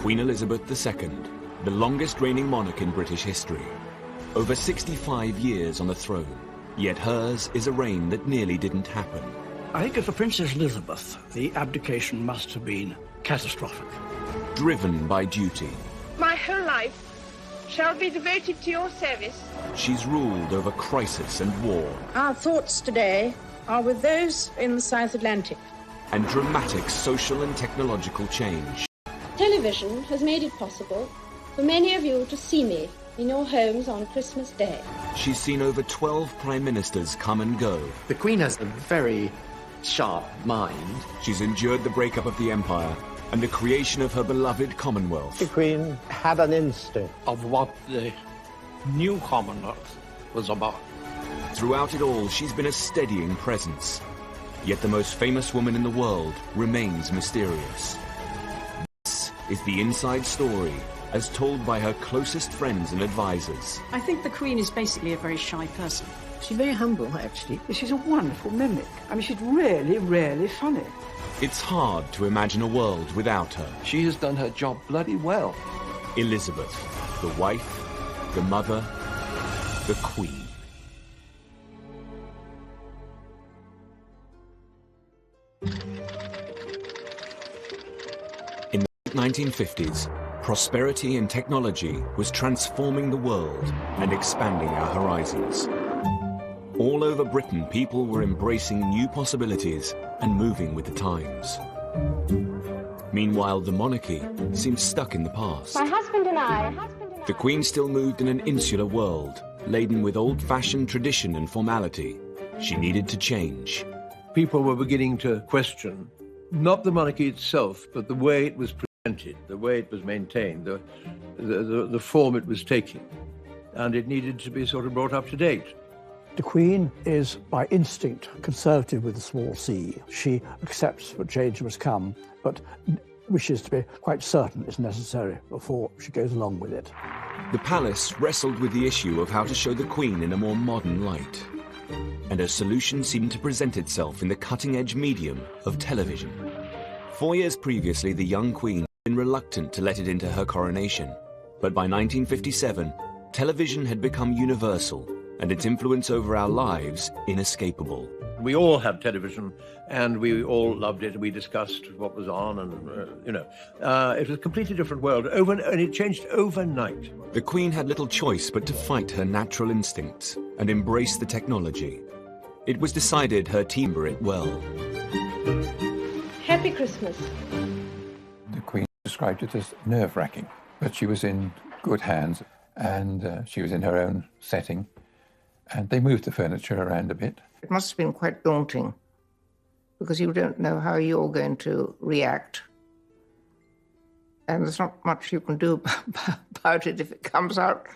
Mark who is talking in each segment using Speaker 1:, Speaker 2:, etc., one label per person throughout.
Speaker 1: Queen Elizabeth II, the longest reigning monarch in British history. Over 65 years on the throne, yet hers is a reign that nearly didn't happen.
Speaker 2: I think for Princess Elizabeth, the abdication must have been catastrophic.
Speaker 1: Driven by duty.
Speaker 3: My whole life shall be devoted to your service.
Speaker 1: She's ruled over crisis and war.
Speaker 4: Our thoughts today are with those in the South Atlantic.
Speaker 1: And dramatic social and technological change.
Speaker 5: Television has made it possible for many of you to see me in your homes on Christmas Day.
Speaker 1: She's seen over 12 prime ministers come and go.
Speaker 6: The Queen has a very sharp mind.
Speaker 1: She's endured the breakup of the Empire and the creation of her beloved Commonwealth.
Speaker 7: The Queen had an instinct
Speaker 2: Of what the new Commonwealth was about.
Speaker 1: Throughout it all, she's been a steadying presence. Yet the most famous woman in the world remains mysterious. This is the inside story, as told by her closest friends and advisors.
Speaker 8: I think the Queen is basically a very shy person.
Speaker 4: She's very humble, actually.
Speaker 2: She's a wonderful mimic. I mean, she's really, really funny.
Speaker 1: It's hard to imagine a world without her.
Speaker 6: She has done her job bloody well.
Speaker 1: Elizabeth, the wife, the mother, the Queen. In the 1950s, prosperity and technology was transforming the world and expanding our horizons. All over Britain, people were embracing new possibilities and moving with the times. Meanwhile, the monarchy seemed stuck in the past.
Speaker 5: My husband and I...
Speaker 1: The Queen still moved in an insular world, laden with old-fashioned tradition and formality. She needed to change.
Speaker 9: People were beginning to question not the monarchy itself, but the way it was presented, the way it was maintained, the form it was taking. And it needed to be sort of brought up to date.
Speaker 2: The Queen is, by instinct, conservative with a small c. She accepts that change must come, but wishes to be quite certain it's necessary before she goes along with it.
Speaker 1: The palace wrestled with the issue of how to show the Queen in a more modern light. And a solution seemed to present itself in the cutting-edge medium of television. 4 years previously, the young Queen had been reluctant to let it into her coronation. But by 1957, television had become universal, and its influence over our lives inescapable.
Speaker 9: We all had television, and we all loved it. We discussed what was on, and, it was a completely different world, and it changed overnight.
Speaker 1: The Queen had little choice but to fight her natural instincts and embrace the technology. It was decided her team were it well.
Speaker 5: Happy Christmas.
Speaker 10: The Queen described it as nerve-wracking, but she was in good hands, and she was in her own setting, and they moved the furniture around a bit.
Speaker 4: It must have been quite daunting, because you don't know how you're going to react. And there's not much you can do about it if it comes out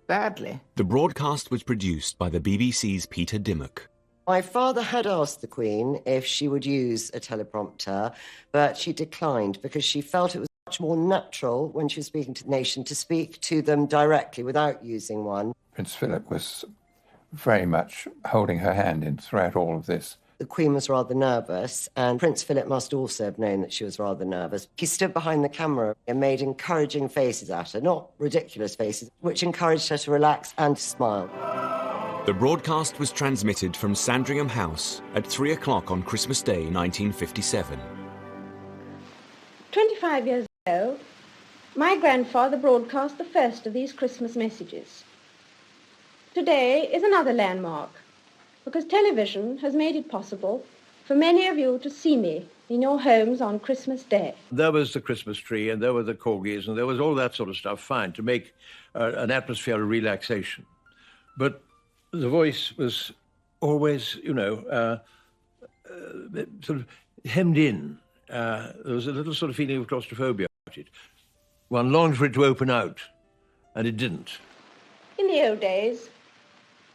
Speaker 4: badly.
Speaker 1: The broadcast was produced by the BBC's Peter Dimmock.
Speaker 11: My father had asked the Queen if she would use a teleprompter, but she declined because she felt it was much more natural when she was speaking to the nation to speak to them directly without using one.
Speaker 10: Prince Philip was very much holding her hand in throughout all of this.
Speaker 11: The Queen was rather nervous, and Prince Philip must also have known that she was rather nervous. He stood behind the camera and made encouraging faces at her, not ridiculous faces, which encouraged her to relax and to smile.
Speaker 1: The broadcast was transmitted from Sandringham House at 3 o'clock on Christmas Day, 1957.
Speaker 5: 25 years ago, my grandfather broadcast the first of these Christmas messages. Today is another landmark, because television has made it possible for many of you to see me in your homes on Christmas Day.
Speaker 9: There was the Christmas tree, and there were the corgis, and there was all that sort of stuff, fine, to make an atmosphere of relaxation. But the voice was always, sort of hemmed in. There was a little sort of feeling of claustrophobia about it. One longed for it to open out, and it didn't.
Speaker 5: In the old days,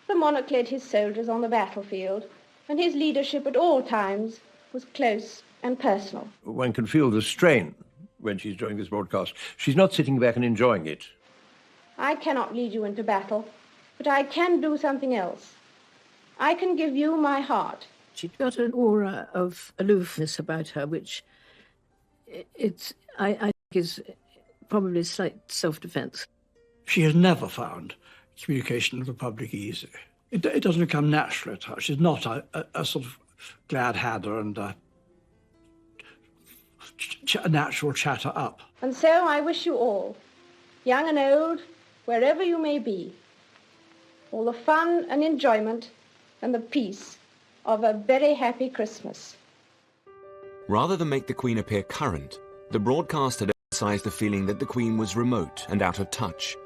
Speaker 5: the monarch led his soldiers on the battlefield, and his leadership at all times was close and personal.
Speaker 9: One can feel the strain when she's doing this broadcast. She's not sitting back and enjoying it.
Speaker 5: I cannot lead you into battle, but I can do something else. I can give you my heart.
Speaker 4: She'd got an aura of aloofness about her, which I think is
Speaker 8: probably slight self-defence.
Speaker 2: She has never found communication with the public easy. It doesn't come naturally to her. She's not a sort of glad hadder and a natural chatter up.
Speaker 5: And so I wish you all, young and old, wherever you may be, all the fun and enjoyment and the peace of a very happy Christmas.
Speaker 1: Rather than make the Queen appear current, the broadcast had emphasized the feeling that the Queen was remote and out of touch.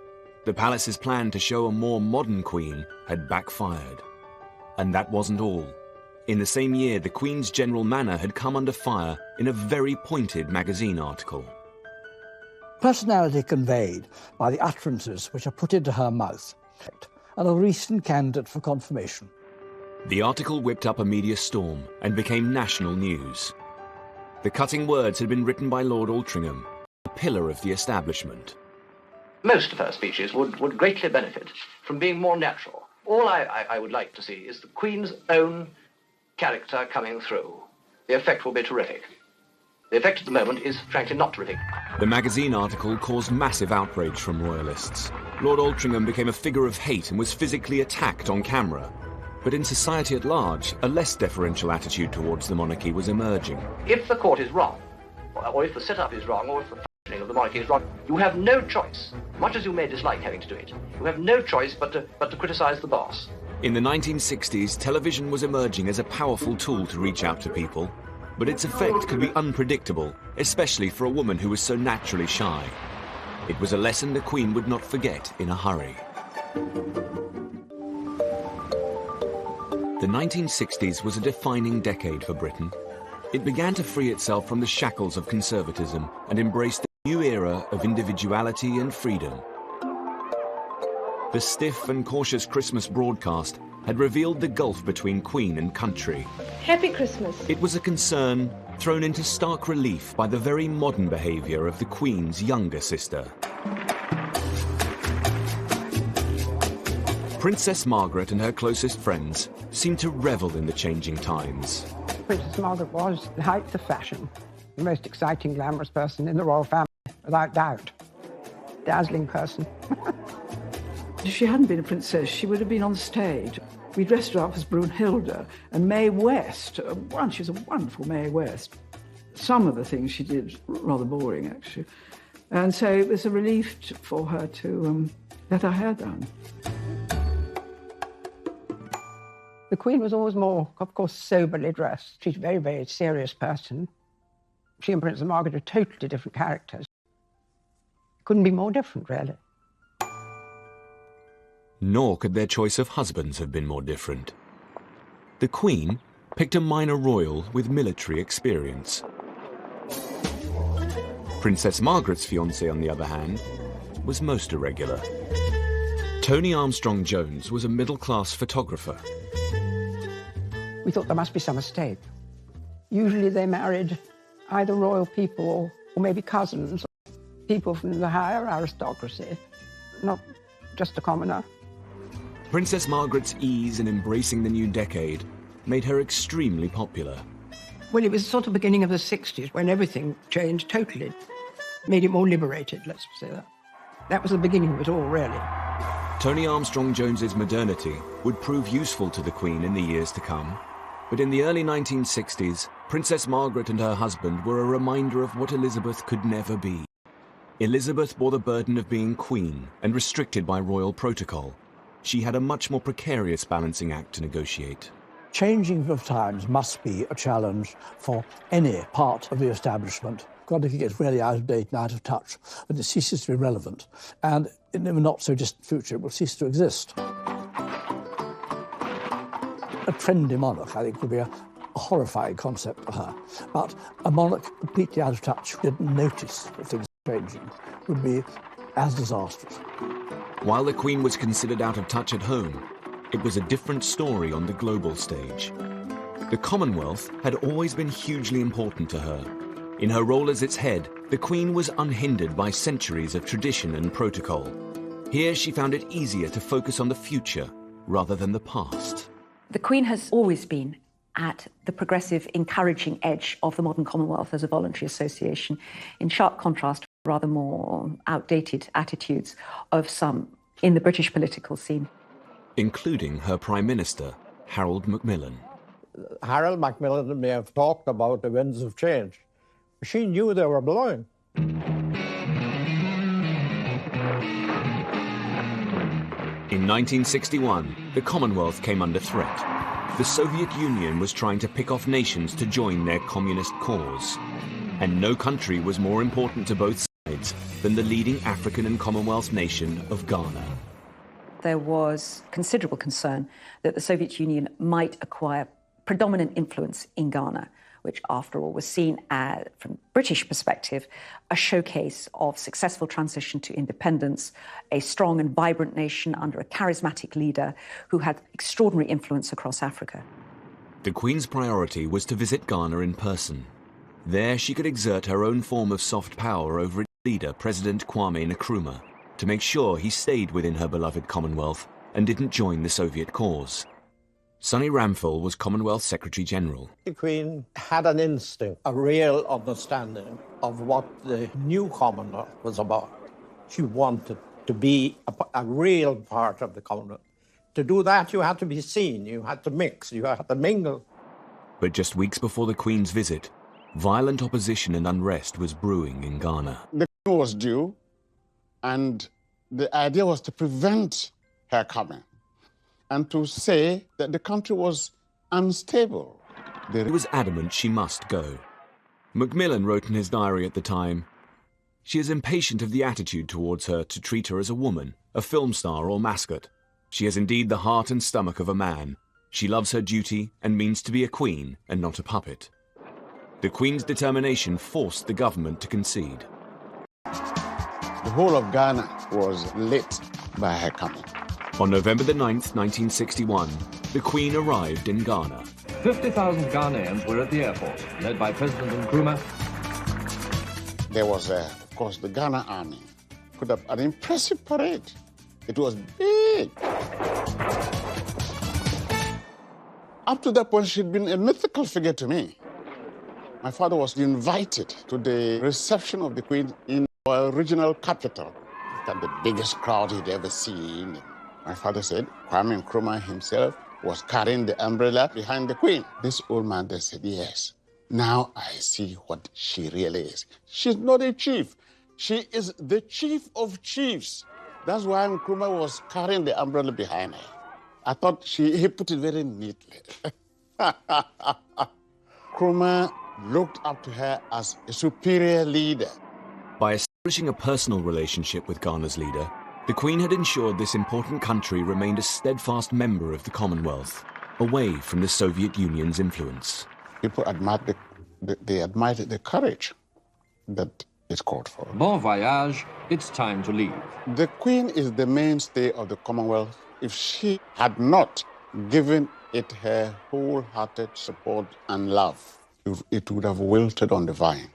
Speaker 1: The palace's plan to show a more modern Queen had backfired. And that wasn't all. In the same year, the Queen's general manner had come under fire in a very pointed magazine article.
Speaker 2: Personality conveyed by the utterances which are put into her mouth, and a recent candidate for confirmation.
Speaker 1: The article whipped up a media storm and became national news. The cutting words had been written by Lord Altrincham, a pillar of the establishment.
Speaker 6: Most of her speeches would greatly benefit from being more natural. All I would like to see is the Queen's own character coming through. The effect will be terrific. The effect at the moment is, frankly, not terrific.
Speaker 1: The magazine article caused massive outrage from royalists. Lord Altrincham became a figure of hate and was physically attacked on camera. But in society at large, a less deferential attitude towards the monarchy was emerging.
Speaker 6: If the court is wrong, or if the setup is wrong, or if the functioning of the monarchy is wrong, you have no choice, much as you may dislike having to do it, you have no choice but to criticize the boss.
Speaker 1: In the 1960s, television was emerging as a powerful tool to reach out to people, but its effect could be unpredictable, especially for a woman who was so naturally shy. It was a lesson the Queen would not forget in a hurry. The 1960s was a defining decade for Britain. It began to free itself from the shackles of conservatism and embrace the new era of individuality and freedom. The stiff and cautious Christmas broadcast had revealed the gulf between Queen and country.
Speaker 5: Happy Christmas.
Speaker 1: It was a concern thrown into stark relief by the very modern behaviour of the Queen's younger sister. Princess Margaret and her closest friends seemed to revel in the changing times.
Speaker 12: Princess Margaret was the height of fashion, the most exciting, glamorous person in the royal family, without doubt. Dazzling person.
Speaker 13: If she hadn't been a princess, she would have been on stage. We dressed her up as Brunhilde and Mae West. She was a wonderful Mae West. Some of the things she did, rather boring, actually. And so it was a relief for her to let her hair down.
Speaker 12: The Queen was always more, of course, soberly dressed. She's a very, very serious person. She and Princess Margaret are totally different characters. Couldn't be more different, really.
Speaker 1: Nor could their choice of husbands have been more different. The Queen picked a minor royal with military experience. Princess Margaret's fiancé, on the other hand, was most irregular. Tony Armstrong-Jones was a middle-class photographer.
Speaker 12: We thought there must be some mistake. Usually they married either royal people or maybe cousins, people from the higher aristocracy, not just a commoner.
Speaker 1: Princess Margaret's ease in embracing the new decade made her extremely popular.
Speaker 12: Well, it was sort of beginning of the 60s when everything changed totally. Made it more liberated, let's say that. That was the beginning of it all, really.
Speaker 1: Tony Armstrong-Jones's modernity would prove useful to the Queen in the years to come. But in the early 1960s, Princess Margaret and her husband were a reminder of what Elizabeth could never be. Elizabeth bore the burden of being Queen and restricted by royal protocol. She had a much more precarious balancing act to negotiate.
Speaker 2: Changing of times must be a challenge for any part of the establishment. God, if it gets really out of date and out of touch, then it ceases to be relevant. And in the not-so-distant future, it will cease to exist. A trendy monarch, I think, would be a horrifying concept for her. But a monarch completely out of touch who didn't notice that things were changing would be as disastrous.
Speaker 1: While the Queen was considered out of touch at home, it was a different story on the global stage. The Commonwealth had always been hugely important to her. In her role as its head, the Queen was unhindered by centuries of tradition and protocol. Here she found it easier to focus on the future rather than the past.
Speaker 14: The Queen has always been at the progressive, encouraging edge of the modern Commonwealth as a voluntary association, in sharp contrast rather more outdated attitudes of some in the British political scene.
Speaker 1: Including her Prime Minister, Harold Macmillan.
Speaker 7: Harold Macmillan may have talked about the winds of change. She knew they were blowing.
Speaker 1: In 1961, the Commonwealth came under threat. The Soviet Union was trying to pick off nations to join their communist cause. And no country was more important to both sides than the leading African and Commonwealth nation of Ghana.
Speaker 14: There was considerable concern that the Soviet Union might acquire predominant influence in Ghana, which, after all, was seen as, from British perspective, a showcase of successful transition to independence, a strong and vibrant nation under a charismatic leader who had extraordinary influence across Africa.
Speaker 1: The Queen's priority was to visit Ghana in person. There she could exert her own form of soft power over its leader, President Kwame Nkrumah, to make sure he stayed within her beloved Commonwealth and didn't join the Soviet cause. Sonny Ramphel was Commonwealth Secretary-General.
Speaker 7: The Queen had an instinct, a real understanding of what the new Commonwealth was about. She wanted to be a real part of the Commonwealth. To do that, you had to be seen, you had to mix, you had to mingle.
Speaker 1: But just weeks before the Queen's visit, violent opposition and unrest was brewing in Ghana.
Speaker 15: The Queen was due, and the idea was to prevent her coming and to say that the country was unstable.
Speaker 1: He was adamant she must go. Macmillan wrote in his diary at the time, "She is impatient of the attitude towards her to treat her as a woman, a film star or mascot. She has indeed the heart and stomach of a man. She loves her duty and means to be a queen and not a puppet." The Queen's determination forced the government to concede.
Speaker 15: The whole of Ghana was lit by her coming.
Speaker 1: On November the 9th, 1961, the Queen arrived in Ghana.
Speaker 16: 50,000 Ghanaians were at the airport, led by President Nkrumah.
Speaker 15: There was, of course, the Ghana Army. Put up an impressive parade. It was big. Up to that point, she'd been a mythical figure to me. My father was invited to the reception of the Queen in our regional capital. It had the biggest crowd he'd ever seen. My father said Kwame Nkrumah himself was carrying the umbrella behind the Queen. This old man there said, yes, now I see what she really is. She's not a chief. She is the chief of chiefs. That's why Nkrumah was carrying the umbrella behind her. I thought he put it very neatly. Nkrumah looked up to her as a superior leader.
Speaker 1: By establishing a personal relationship with Ghana's leader, the Queen had ensured this important country remained a steadfast member of the Commonwealth, away from the Soviet Union's influence.
Speaker 15: People admired the courage that is called for.
Speaker 16: Bon voyage, it's time to leave.
Speaker 15: The Queen is the mainstay of the Commonwealth. If she had not given it her wholehearted support and love, it would have wilted on the vine.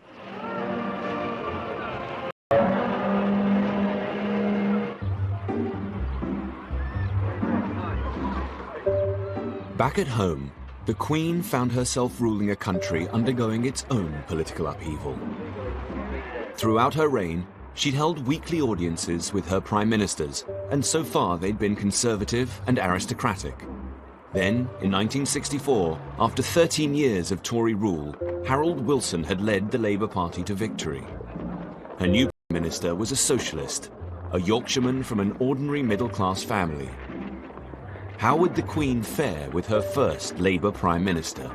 Speaker 1: Back at home, the Queen found herself ruling a country undergoing its own political upheaval. Throughout her reign, she'd held weekly audiences with her prime ministers, and so far they'd been conservative and aristocratic. Then, in 1964, after 13 years of Tory rule, Harold Wilson had led the Labour Party to victory. Her new prime minister was a socialist, a Yorkshireman from an ordinary middle-class family. How would the Queen fare with her first Labour Prime Minister?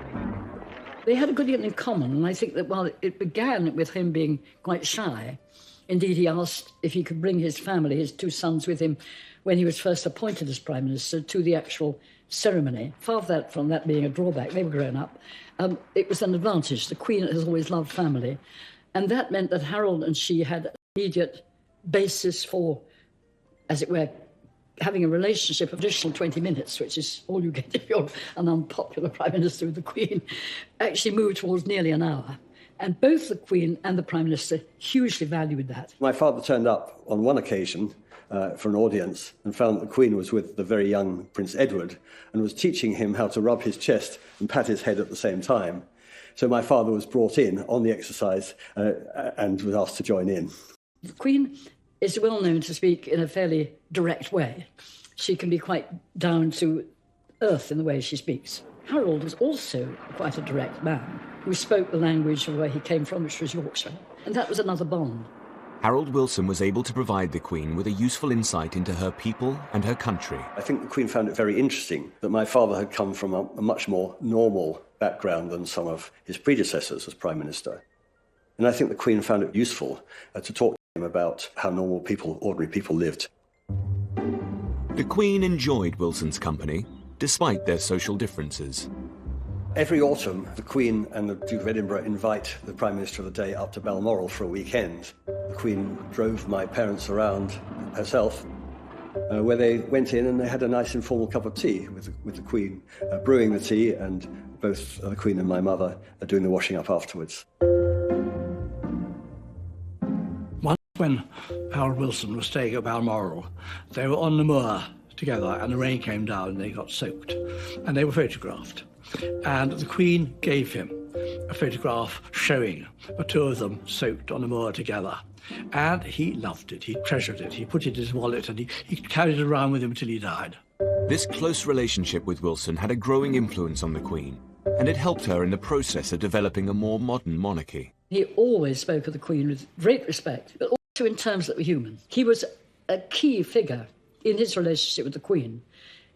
Speaker 8: They had a good deal in common, and I think that while it began with him being quite shy, indeed he asked if he could bring his family, his two sons, with him when he was first appointed as Prime Minister to the actual ceremony. Far from that being a drawback, they were grown up. It was an advantage. The Queen has always loved family, and that meant that Harold and she had an immediate basis for, as it were, having a relationship of additional 20 minutes, which is all you get if you're an unpopular Prime Minister with the Queen, actually moved towards nearly an hour. And both the Queen and the Prime Minister hugely valued that.
Speaker 17: My father turned up on one occasion for an audience and found that the Queen was with the very young Prince Edward and was teaching him how to rub his chest and pat his head at the same time. So my father was brought in on the exercise and was asked to join in.
Speaker 8: The Queen is well known to speak in a fairly direct way. She can be quite down to earth in the way she speaks. Harold was also quite a direct man who spoke the language of where he came from, which was Yorkshire. And that was another bond.
Speaker 1: Harold Wilson was able to provide the Queen with a useful insight into her people and her country.
Speaker 17: I think the Queen found it very interesting that my father had come from a much more normal background than some of his predecessors as Prime Minister. And I think the Queen found it useful to talk to him about how normal people, ordinary people lived.
Speaker 1: The Queen enjoyed Wilson's company, despite their social differences.
Speaker 17: Every autumn, the Queen and the Duke of Edinburgh invite the Prime Minister of the day up to Balmoral for a weekend. The Queen drove my parents around herself, where they went in and they had a nice informal cup of tea with the Queen brewing the tea, and both the Queen and my mother doing the washing up afterwards.
Speaker 2: Once when Harold Wilson was staying at Balmoral, they were on the moor together and the rain came down and they got soaked and they were photographed. And the Queen gave him a photograph showing the two of them soaked on the moor together. And he loved it, he treasured it, he put it in his wallet and he carried it around with him until he died.
Speaker 1: This close relationship with Wilson had a growing influence on the Queen, and it helped her in the process of developing a more modern monarchy.
Speaker 8: He always spoke of the Queen with great respect, but also in terms that were human. He was a key figure in his relationship with the Queen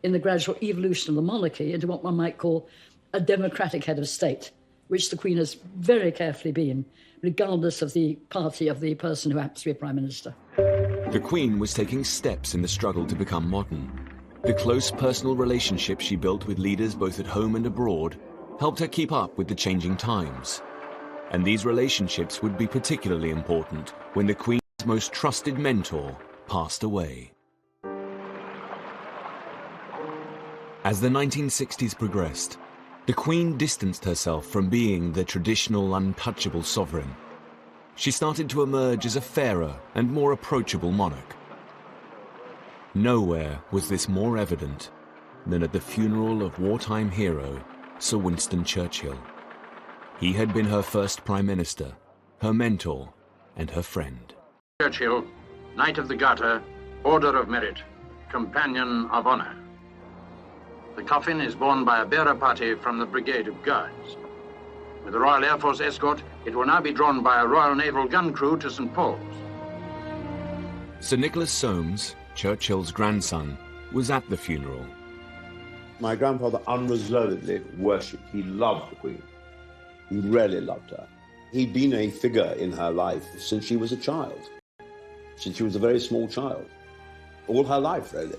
Speaker 8: in the gradual evolution of the monarchy into what one might call a democratic head of state, which the Queen has very carefully been, regardless of the party of the person who happens to be Prime Minister.
Speaker 1: The Queen was taking steps in the struggle to become modern. The close personal relationship she built with leaders both at home and abroad helped her keep up with the changing times. And these relationships would be particularly important when the Queen's most trusted mentor passed away. As the 1960s progressed, the Queen distanced herself from being the traditional untouchable sovereign. She started to emerge as a fairer and more approachable monarch. Nowhere was this more evident than at the funeral of wartime hero Sir Winston Churchill. He had been her first Prime Minister, her mentor, and her friend.
Speaker 18: Churchill, Knight of the Garter, Order of Merit, Companion of Honor. The coffin is borne by a bearer party from the Brigade of Guards. With the Royal Air Force escort, it will now be drawn by a Royal Naval gun crew to St. Paul's.
Speaker 1: Sir Nicholas Soames, Churchill's grandson, was at the funeral.
Speaker 19: My grandfather unreservedly worshipped. He loved the Queen. He really loved her. He'd been a figure in her life since she was a child, since she was a very small child, all her life, really.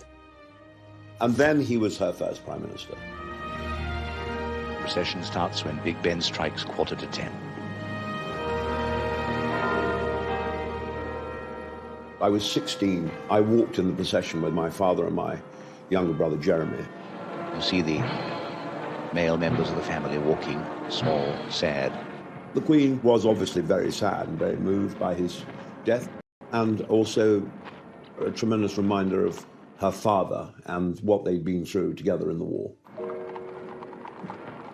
Speaker 19: And then he was her first Prime Minister.
Speaker 20: The procession starts when Big Ben strikes 10:15.
Speaker 19: I was 16. I walked in the procession with my father and my younger brother, Jeremy.
Speaker 20: You see the male members of the family walking, small, sad.
Speaker 19: The Queen was obviously very sad and very moved by his death, and also a tremendous reminder of her father and what they'd been through together in the war.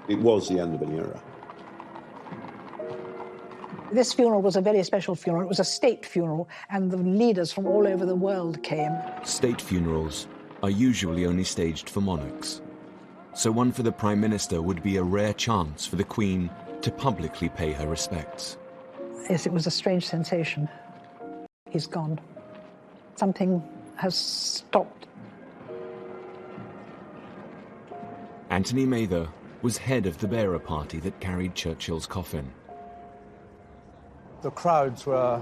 Speaker 19: It was the end of an era.
Speaker 21: This funeral was a very special funeral. It was a state funeral, and the leaders from all over the world came.
Speaker 1: State funerals are usually only staged for monarchs, so one for the Prime Minister would be a rare chance for the Queen to publicly pay her respects.
Speaker 21: Yes, it was a strange sensation. He's gone. Something has stopped.
Speaker 1: Anthony Mather was head of the bearer party that carried Churchill's coffin.
Speaker 7: The crowds were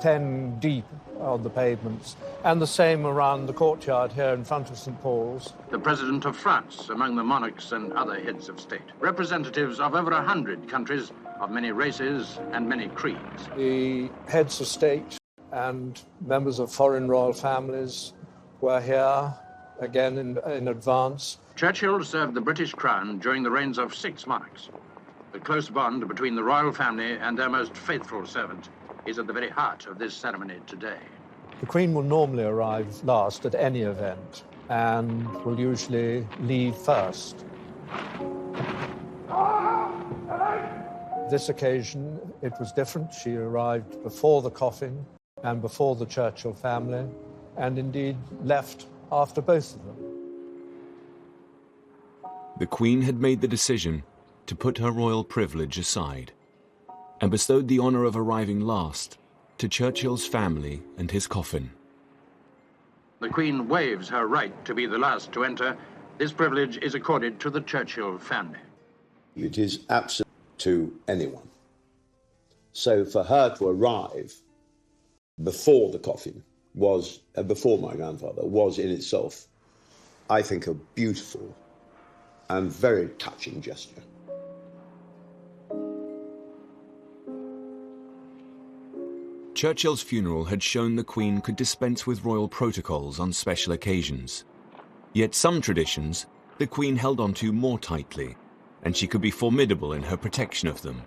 Speaker 7: 10 deep on the pavements, and the same around the courtyard here in front of St. Paul's.
Speaker 18: The President of France among the monarchs and other heads of state. Representatives of over 100 countries, of many races and many creeds.
Speaker 7: The heads of state and members of foreign royal families were here, again in advance.
Speaker 18: Churchill served the British Crown during the reigns of 6 monarchs. The close bond between the royal family and their most faithful servant is at the very heart of this ceremony today.
Speaker 7: The Queen will normally arrive last at any event and will usually leave first. This occasion, it was different. She arrived before the coffin, and before the Churchill family, and indeed left after both of them.
Speaker 1: The Queen had made the decision to put her royal privilege aside and bestowed the honour of arriving last to Churchill's family and his coffin.
Speaker 18: The Queen waives her right to be the last to enter. This privilege is accorded to the Churchill family.
Speaker 19: It is absolute to anyone. So for her to arrive before the coffin was, before my grandfather, was in itself, I think, a beautiful and very touching gesture.
Speaker 1: Churchill's funeral had shown the Queen could dispense with royal protocols on special occasions. Yet some traditions the Queen held on to more tightly, and she could be formidable in her protection of them.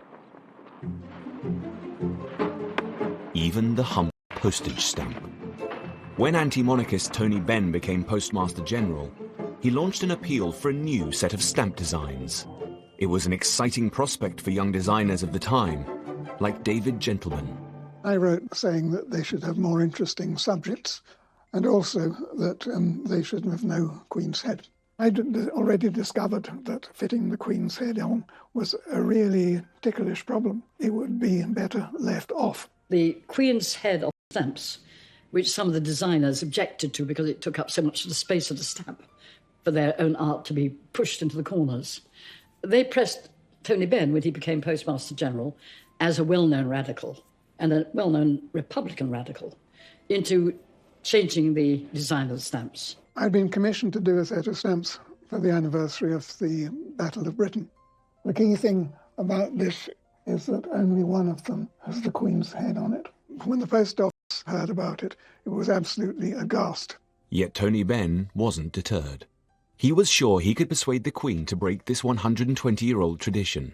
Speaker 1: Even the humble postage stamp. When anti-monarchist Tony Benn became Postmaster General, he launched an appeal for a new set of stamp designs. It was an exciting prospect for young designers of the time, like David Gentleman.
Speaker 3: I wrote saying that they should have more interesting subjects and also that they should have no Queen's head. I'd already discovered that fitting the Queen's head on was a really ticklish problem. It would be better left off.
Speaker 8: The Queen's head on stamps, which some of the designers objected to because it took up so much of the space of the stamp for their own art to be pushed into the corners. They pressed Tony Benn, when he became Postmaster General, as a well-known radical and a well-known Republican radical, into changing the design of the stamps.
Speaker 3: I'd been commissioned to do a set of stamps for the anniversary of the Battle of Britain. The key thing about this is that only one of them has the Queen's head on it. When the post office heard about it, it was absolutely aghast.
Speaker 1: Yet Tony Benn wasn't deterred. He was sure he could persuade the Queen to break this 120-year-old tradition.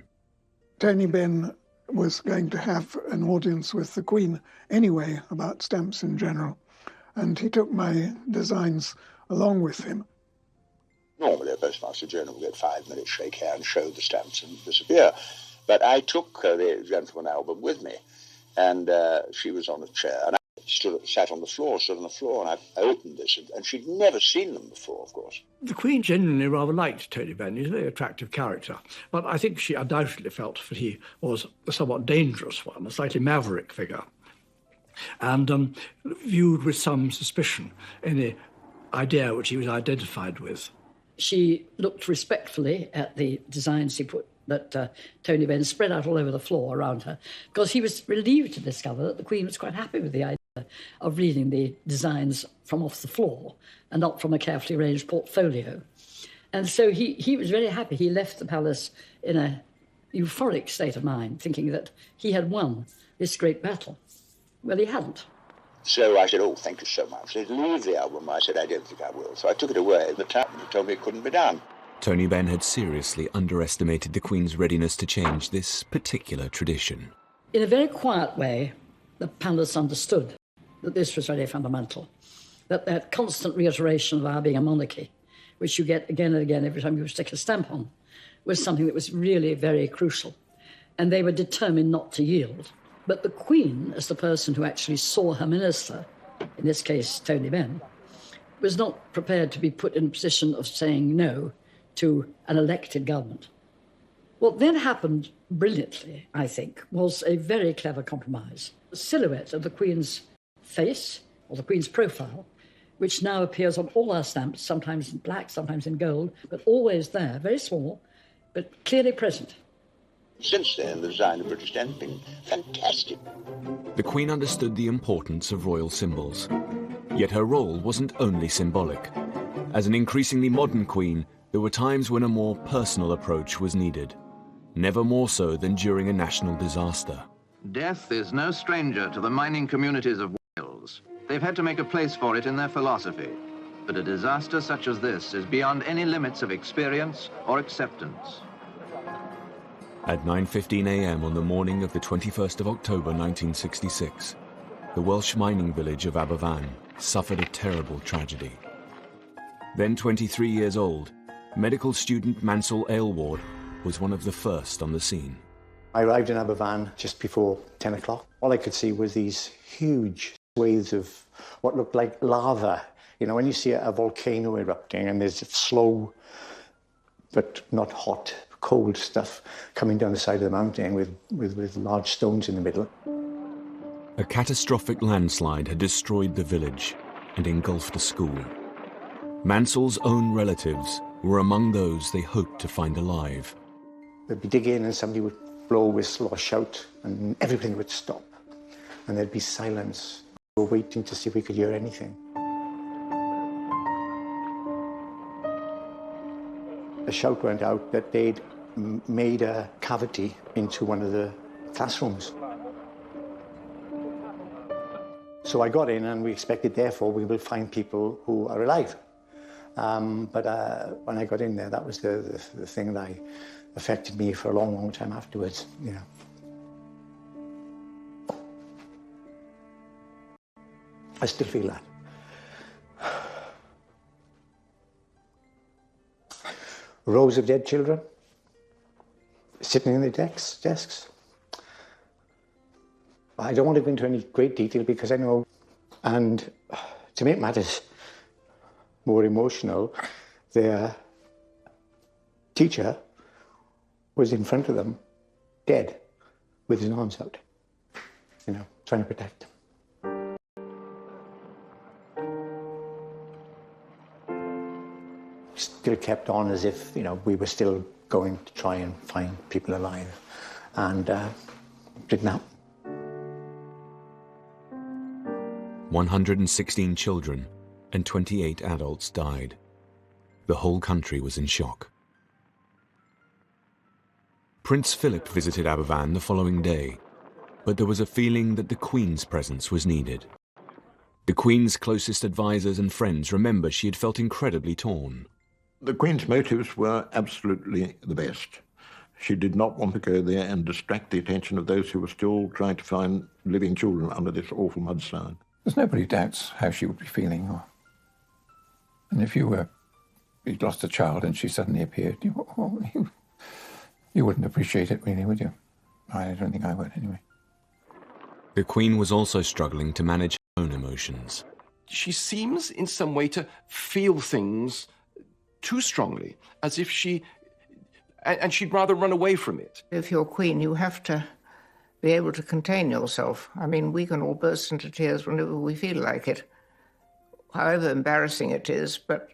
Speaker 3: Tony Benn was going to have an audience with the Queen anyway about stamps in general, and he took my designs along with him.
Speaker 22: Normally a Postmaster General will get 5 minutes, shake hands, show the stamps and disappear. But I took the Gentleman album with me, and she was on a chair, and I sat on the floor, and I opened this, and she'd never seen them before, of course.
Speaker 9: The Queen genuinely rather liked Tony Benn. He's a very attractive character, but I think she undoubtedly felt that he was a somewhat dangerous one, a slightly maverick figure, and viewed with some suspicion any idea which he was identified with.
Speaker 8: She looked respectfully at the designs he put that Tony Benn spread out all over the floor around her, because he was relieved to discover that the Queen was quite happy with the idea of reading the designs from off the floor and not from a carefully arranged portfolio. And so he was very happy. He left the palace in a euphoric state of mind, thinking that he had won this great battle. Well, he hadn't.
Speaker 22: So I said, oh, thank you so much. They leave the album. I said, I don't think I will. So I took it away. The chaplain told me it couldn't be done.
Speaker 1: Tony Benn had seriously underestimated the Queen's readiness to change this particular tradition.
Speaker 8: In a very quiet way, the palace understood that this was very fundamental, that constant reiteration of our being a monarchy, which you get again and again every time you stick a stamp on, was something that was really very crucial. And they were determined not to yield. But the Queen, as the person who actually saw her minister, in this case Tony Benn, was not prepared to be put in a position of saying no to an elected government. What then happened brilliantly, I think, was a very clever compromise. The silhouette of the Queen's face, or the Queen's profile, which now appears on all our stamps, sometimes in black, sometimes in gold, but always there, very small, but clearly present.
Speaker 22: Since then, the design of British stamps has been fantastic.
Speaker 1: The Queen understood the importance of royal symbols. Yet her role wasn't only symbolic. As an increasingly modern Queen, there were times when a more personal approach was needed. Never more so than during a national disaster.
Speaker 16: Death is no stranger to the mining communities of Wales. They've had to make a place for it in their philosophy. But a disaster such as this is beyond any limits of experience or acceptance.
Speaker 1: At 9:15 a.m. on the morning of the 21st of October 1966, the Welsh mining village of Aberfan suffered a terrible tragedy. Then 23 years old, medical student Mansell Aylward was one of the first on the scene.
Speaker 23: I arrived in Aberfan just before 10 o'clock. All I could see was these huge
Speaker 10: waves of what looked like lava. You know, when you see a volcano erupting and there's slow but not hot, cold stuff coming down the side of the mountain with large stones in the middle.
Speaker 1: A catastrophic landslide had destroyed the village and engulfed a school. Mansell's own relatives were among those they hoped to find alive.
Speaker 10: They'd be digging and somebody would blow a whistle or shout and everything would stop. And there'd be silence. We were waiting to see if we could hear anything. A shout went out that they'd made a cavity into one of the classrooms. So I got in and we expected, therefore, we will find people who are alive. But when I got in there, that was the thing that affected me for a long, long time afterwards, you know. I still feel that. Rows of dead children sitting in the desks. I don't want to go into any great detail because I know, and to make matters more emotional, their teacher was in front of them, dead, with his arms out, you know, trying to protect them. Still kept on as if, you know, we were still going to try and find people alive, and didn't happen.
Speaker 1: 116 children and 28 adults died. The whole country was in shock. Prince Philip visited Aberfan the following day, but there was a feeling that the Queen's presence was needed. The Queen's closest advisors and friends remember she had felt incredibly torn.
Speaker 9: The Queen's motives were absolutely the best. She did not want to go there and distract the attention of those who were still trying to find living children under this awful mudslide.
Speaker 11: There's nobody doubts how she would be feeling. And if you'd lost a child and she suddenly appeared, you wouldn't appreciate it really, would you? I don't think I would, anyway.
Speaker 1: The Queen was also struggling to manage her own emotions.
Speaker 23: She seems in some way to feel things too strongly, as if and she'd rather run away from it.
Speaker 4: If you're Queen, you have to be able to contain yourself. I mean, we can all burst into tears whenever we feel like it, however embarrassing it is, but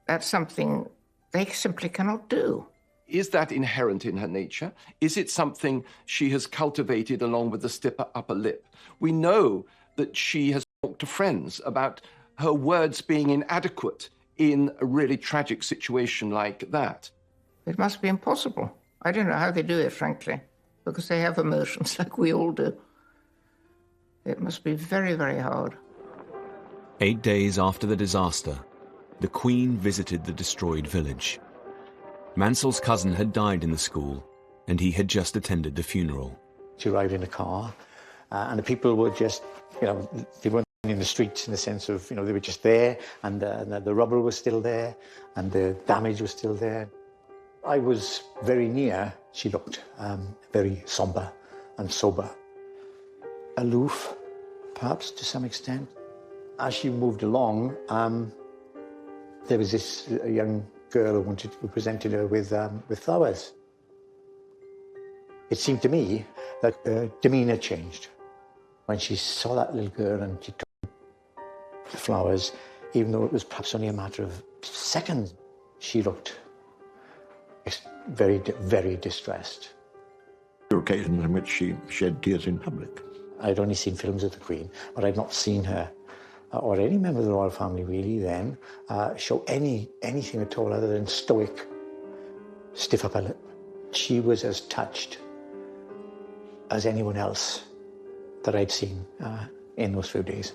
Speaker 4: that's something they simply cannot do.
Speaker 23: Is that inherent in her nature? Is it something she has cultivated along with the stiff upper lip? We know that she has talked to friends about her words being inadequate in a really tragic situation like that.
Speaker 4: It must be impossible. I don't know how they do it, frankly, because they have emotions like we all do. It must be very, very hard.
Speaker 1: 8 days after the disaster, the Queen visited the destroyed village. Mansell's cousin had died in the school, and he had just attended the funeral.
Speaker 10: She arrived in a car, and the people were just, you know, they weren't in the streets in the sense of, you know, they were just there, and the rubble was still there, and the damage was still there. I was very near. She looked very somber and sober. Aloof, perhaps, to some extent. As she moved along, there was this young girl who presented her with flowers. It seemed to me that her demeanour changed. When she saw that little girl and she took the flowers, even though it was perhaps only a matter of seconds, she looked very, very distressed.
Speaker 9: There were occasions in which she shed tears in public.
Speaker 10: I'd only seen films of the Queen, but I'd not seen her, or any member of the royal family really then, show anything at all other than stoic, stiff upper lip. She was as touched as anyone else that I'd seen in those few days.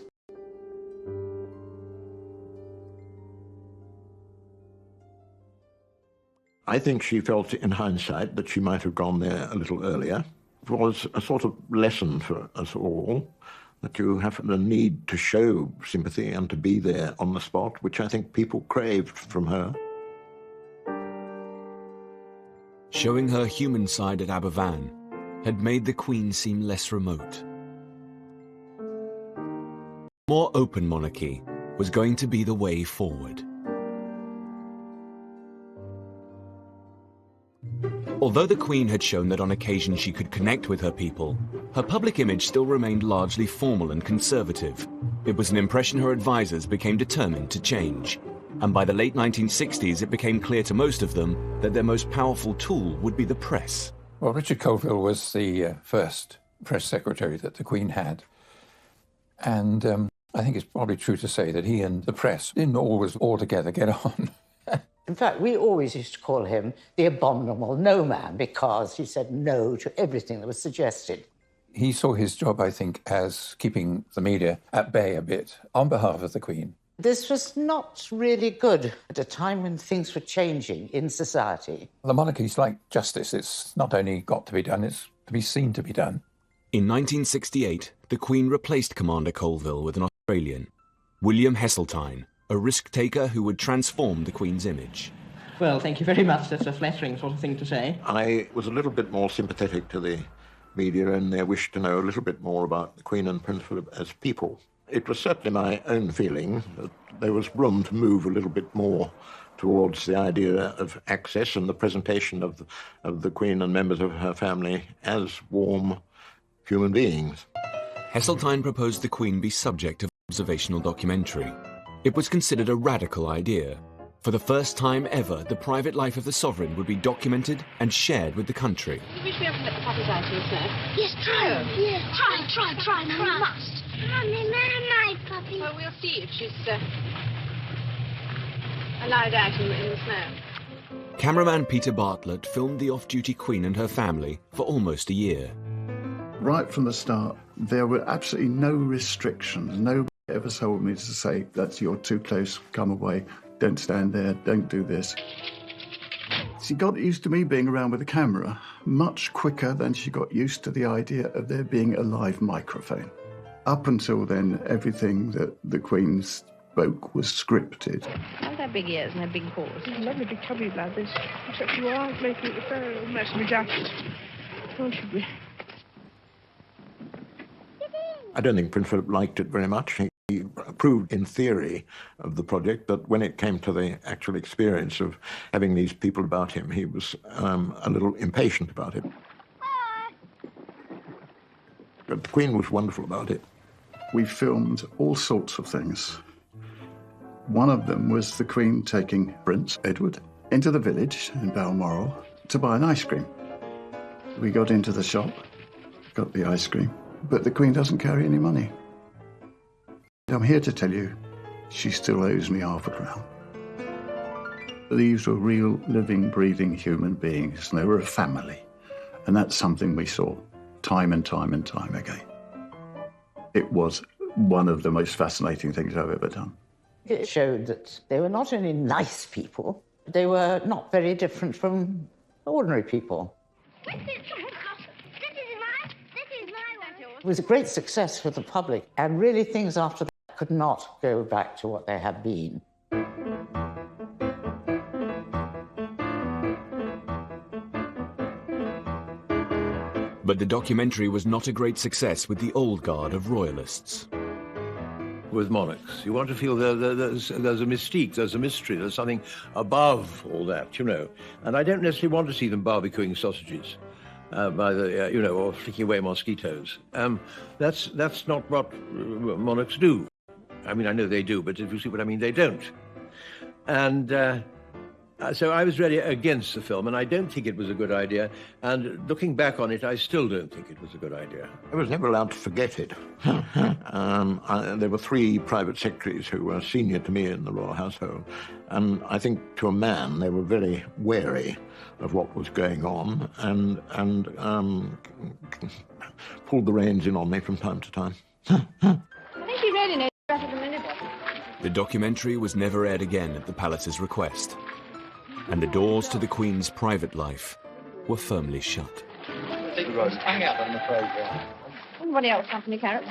Speaker 9: I think she felt in hindsight that she might have gone there a little earlier. It was a sort of lesson for us all, that you have the need to show sympathy and to be there on the spot, which I think people craved from her.
Speaker 1: Showing her human side at Aberfan had made the Queen seem less remote. more open monarchy was going to be the way forward. Although the Queen had shown that on occasion she could connect with her people, her public image still remained largely formal and conservative. It was an impression her advisors became determined to change. And by the late 1960s, it became clear to most of them that their most powerful tool would be the press.
Speaker 11: Well, Richard Colville was the first press secretary that the Queen had. And I think it's probably true to say that he and the press didn't always altogether get on.
Speaker 5: In fact, we always used to call him the abominable no man because he said no to everything that was suggested.
Speaker 11: He saw his job, I think, as keeping the media at bay a bit on behalf of the Queen.
Speaker 5: This was not really good at a time when things were changing in society.
Speaker 11: The monarchy's like justice. It's not only got to be done, it's to be seen to be done.
Speaker 1: In 1968, the Queen replaced Commander Colville with an Australian, William Heseltine, a risk-taker who would transform the Queen's image.
Speaker 6: Well, thank you very much. That's a flattering sort of thing to say.
Speaker 13: I was a little bit more sympathetic to the media and their wish to know a little bit more about the Queen and Prince Philip as people. It was certainly my own feeling that there was room to move a little bit more towards the idea of access and the presentation of the Queen and members of her family as warm human beings.
Speaker 1: Heseltine proposed the Queen be subject of observational documentary. It was considered a radical idea. For the first time ever, the private life of the sovereign would be documented and shared with the country.
Speaker 24: You wish we haven't let the puppies out here, sir?
Speaker 25: Yes, try. Yes, try. No, we must. Mommy, my puppy.
Speaker 24: Well, we'll see if she's allowed out in the snow.
Speaker 1: Cameraman Peter Bartlett filmed the off-duty Queen and her family for almost a year.
Speaker 26: Right from the start, there were absolutely no restrictions. Nobody ever told me to say, you're too close, come away, don't stand there, don't do this. She got used to me being around with a camera much quicker than she got used to the idea of there being a live microphone. Up until then, everything that the Queen spoke was scripted.
Speaker 24: How's their big ears and their big paws?
Speaker 25: Lovely big tubby bladders, except you are making it very mess of my jacket. Can't you be?
Speaker 13: I don't think Prince Philip liked it very much. He approved in theory of the project, but when it came to the actual experience of having these people about him, he was a little impatient about it. But the Queen was wonderful about it.
Speaker 26: We filmed all sorts of things. One of them was the Queen taking Prince Edward into the village in Balmoral to buy an ice cream. We got into the shop, got the ice cream, but the Queen doesn't carry any money. I'm here to tell you, she still owes me £5. These were real, living, breathing human beings, and they were a family. And that's something we saw time and time and time again. It was one of the most fascinating things I've ever done.
Speaker 5: It showed that they were not only nice people, they were not very different from ordinary people. It was a great success for the public, and really things after that could not go back to what they had been.
Speaker 1: But the documentary was not a great success with the old guard of royalists.
Speaker 9: With monarchs, you want to feel there's a mystique, there's a mystery, there's something above all that, you know. And I don't necessarily want to see them barbecuing sausages. Or flicking away mosquitoes. That's not what monarchs do. I mean, I know they do, but if you see what I mean, they don't. And so I was really against the film, and I don't think it was a good idea. And looking back on it, I still don't think it was a good idea.
Speaker 13: I was never allowed to forget it. There were 3 private secretaries who were senior to me in the royal household, and I think to a man they were very wary of what was going on and pulled the reins in on me from time to time.
Speaker 24: I think she really knows better than anybody.
Speaker 1: The documentary was never aired again at the palace's request, and the doors to the Queen's private life were firmly shut.
Speaker 24: Hang out on the programme. Anybody else have any carrots?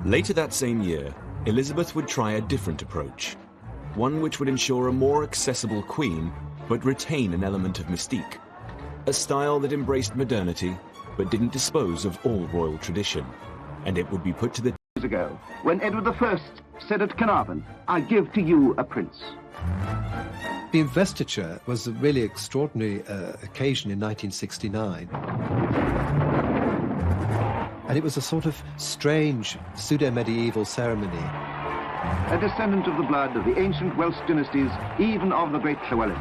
Speaker 1: Later that same year, Elizabeth would try a different approach, one which would ensure a more accessible Queen but retain an element of mystique, a style that embraced modernity but didn't dispose of all royal tradition, and it would be put to the
Speaker 2: years ago, when Edward I said at Carnarvon, "I give to you a prince."
Speaker 12: The investiture was a really extraordinary occasion in 1969. And it was a sort of strange pseudo-medieval ceremony.
Speaker 16: A descendant of the blood of the ancient Welsh dynasties, even of the great Llywelyn.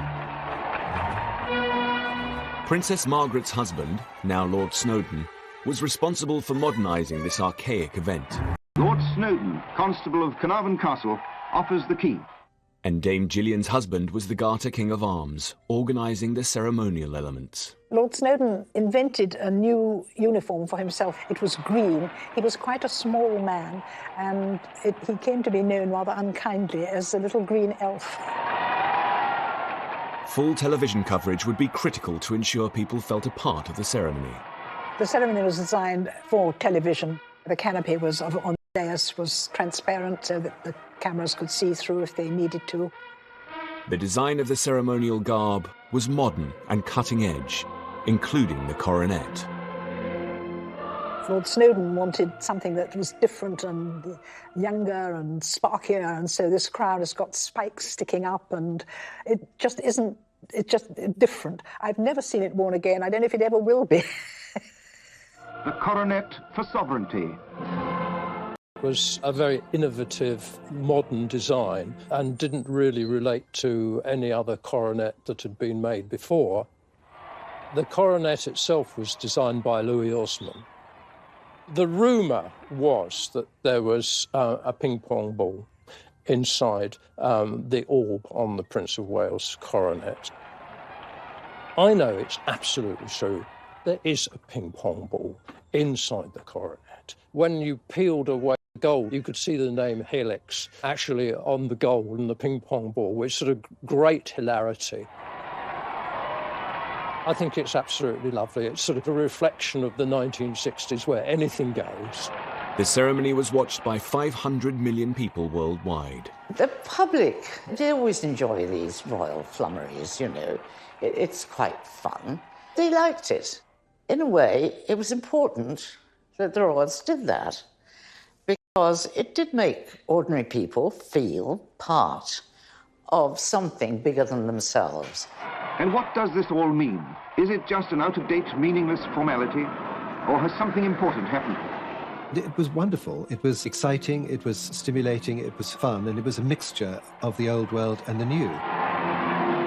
Speaker 1: Princess Margaret's husband, now Lord Snowdon, was responsible for modernising this archaic event.
Speaker 16: Lord Snowdon, Constable of Carnarvon Castle, offers the key.
Speaker 1: And Dame Gillian's husband was the Garter King of Arms, organising the ceremonial elements.
Speaker 21: Lord Snowdon invented a new uniform for himself. It was green. He was quite a small man, and he came to be known rather unkindly as the little green elf.
Speaker 1: Full television coverage would be critical to ensure people felt a part of the ceremony.
Speaker 21: The ceremony was designed for television. The canopy was on the dais was transparent so that the cameras could see through if they needed to.
Speaker 1: The design of the ceremonial garb was modern and cutting edge, including the coronet.
Speaker 21: Lord Snowdon wanted something that was different and younger and sparkier, and so this crown has got spikes sticking up, and it just isn't, it's just different. I've never seen it worn again. I don't know if it ever will be.
Speaker 16: The coronet for sovereignty.
Speaker 14: Was a very innovative, modern design and didn't really relate to any other coronet that had been made before. The coronet itself was designed by Louis Osman. The rumour was that there was a ping-pong ball inside the orb on the Prince of Wales coronet. I know it's absolutely true. There is a ping-pong ball inside the coronet. When you peeled away the gold, you could see the name Helix actually on the gold and the ping-pong ball, which sort of great hilarity. I think it's absolutely lovely. It's sort of a reflection of the 1960s where anything goes.
Speaker 1: The ceremony was watched by 500 million people worldwide.
Speaker 5: The public, they always enjoy these royal flummeries, you know. It's quite fun. They liked it. In a way, it was important that the royals did that because it did make ordinary people feel part of something bigger than themselves.
Speaker 16: And what does this all mean? Is it just an out-of-date, meaningless formality, or has something important happened?
Speaker 12: It was wonderful. It was exciting, it was stimulating, it was fun, and it was a mixture of the old world and the new.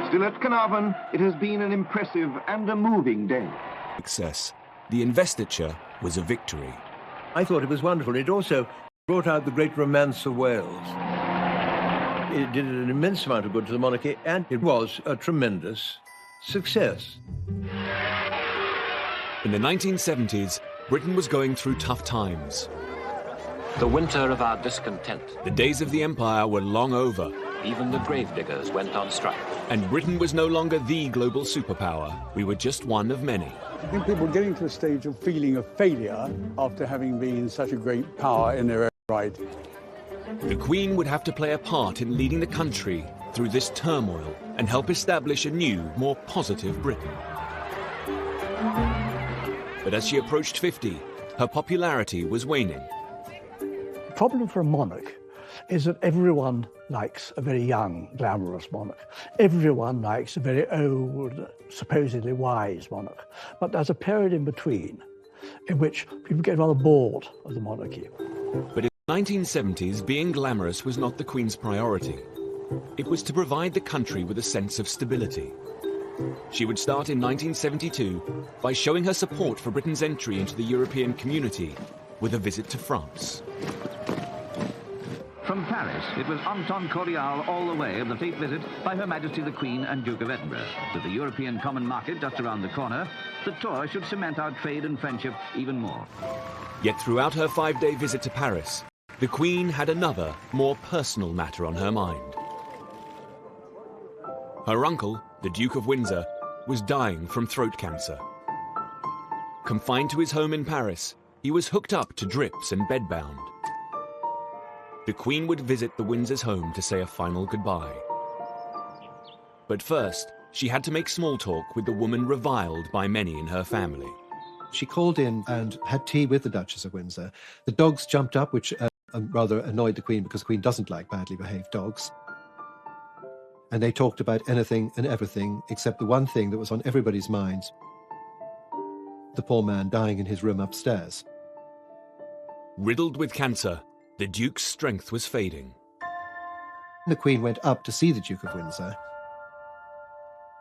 Speaker 16: Still at Carnarvon, it has been an impressive and a moving day.
Speaker 1: Success. The investiture was a victory.
Speaker 9: I thought it was wonderful. It also brought out the great romance of Wales. It did an immense amount of good to the monarchy, and it was a tremendous success.
Speaker 1: In the 1970s, Britain was going through tough times.
Speaker 15: The winter of our discontent.
Speaker 1: The days of the empire were long over.
Speaker 15: Even the gravediggers went on strike.
Speaker 1: And Britain was no longer the global superpower. We were just one of many.
Speaker 17: I think people were getting to a stage of feeling a failure after having been such a great power in their own right.
Speaker 1: The Queen would have to play a part in leading the country through this turmoil and help establish a new, more positive Britain. But as she approached 50, her popularity was waning.
Speaker 20: The problem for a monarch is that everyone likes a very young, glamorous monarch. Everyone likes a very old, supposedly wise monarch. But there's a period in between in which people get rather bored of the monarchy.
Speaker 1: But in the 1970s, being glamorous was not the Queen's priority. It was to provide the country with a sense of stability. She would start in 1972 by showing her support for Britain's entry into the European community with a visit to France.
Speaker 16: From Paris, it was Anton Corial all the way of the state visit by Her Majesty the Queen and Duke of Edinburgh. With the European Common Market just around the corner, the tour should cement our trade and friendship even more.
Speaker 1: Yet throughout her 5-day visit to Paris, the Queen had another, more personal matter on her mind. Her uncle, the Duke of Windsor, was dying from throat cancer. Confined to his home in Paris, he was hooked up to drips and bedbound. The Queen would visit the Windsors' home to say a final goodbye. But first, she had to make small talk with the woman reviled by many in her family.
Speaker 12: She called in and had tea with the Duchess of Windsor. The dogs jumped up, which and rather annoyed the Queen because the Queen doesn't like badly behaved dogs. And they talked about anything and everything except the one thing that was on everybody's minds: the poor man dying in his room upstairs.
Speaker 1: Riddled with cancer, the Duke's strength was fading.
Speaker 12: The Queen went up to see the Duke of Windsor.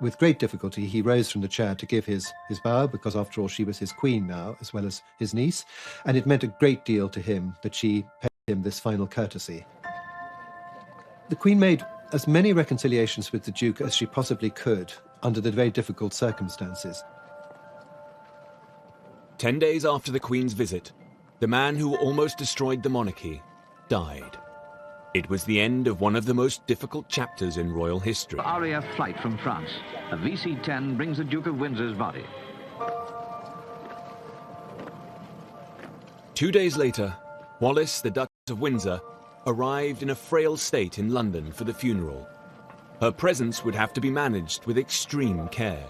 Speaker 12: With great difficulty, he rose from the chair to give his bow, because after all, she was his queen now, as well as his niece, and it meant a great deal to him that she paid him this final courtesy. The Queen made as many reconciliations with the Duke as she possibly could under the very difficult circumstances.
Speaker 1: 10 days after the Queen's visit, the man who almost destroyed the monarchy died. It was the end of one of the most difficult chapters in royal history.
Speaker 16: RAF flight from France. A VC-10 brings the Duke of Windsor's body.
Speaker 1: 2 days later, Wallis, the Duchess of Windsor, arrived in a frail state in London for the funeral. Her presence would have to be managed with extreme care.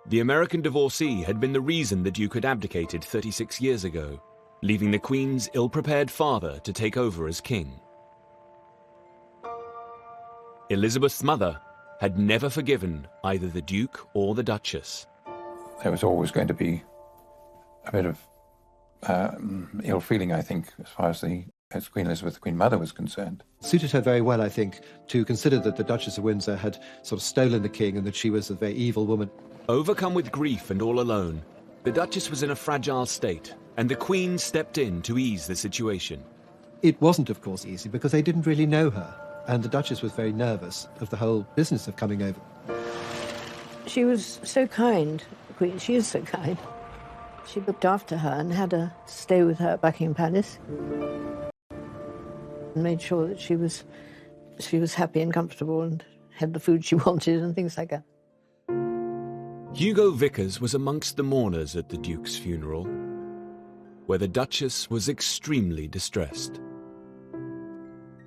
Speaker 1: The American divorcee had been the reason the Duke had abdicated 36 years ago, leaving the Queen's ill-prepared father to take over as king. Elizabeth's mother had never forgiven either the Duke or the Duchess.
Speaker 11: There was always going to be a bit of ill feeling, I think, as Queen Elizabeth, the Queen Mother, was concerned.
Speaker 12: It suited her very well, I think, to consider that the Duchess of Windsor had sort of stolen the king and that she was a very evil woman.
Speaker 1: Overcome with grief and all alone, the Duchess was in a fragile state, and the Queen stepped in to ease the situation.
Speaker 12: It wasn't, of course, easy because they didn't really know her, and the Duchess was very nervous of the whole business of coming over.
Speaker 3: She was so kind, the Queen. She is so kind. She looked after her and had her stay with her at Buckingham Palace and made sure that she was happy and comfortable and had the food she wanted and things like that.
Speaker 1: Hugo Vickers was amongst the mourners at the Duke's funeral, where the Duchess was extremely distressed.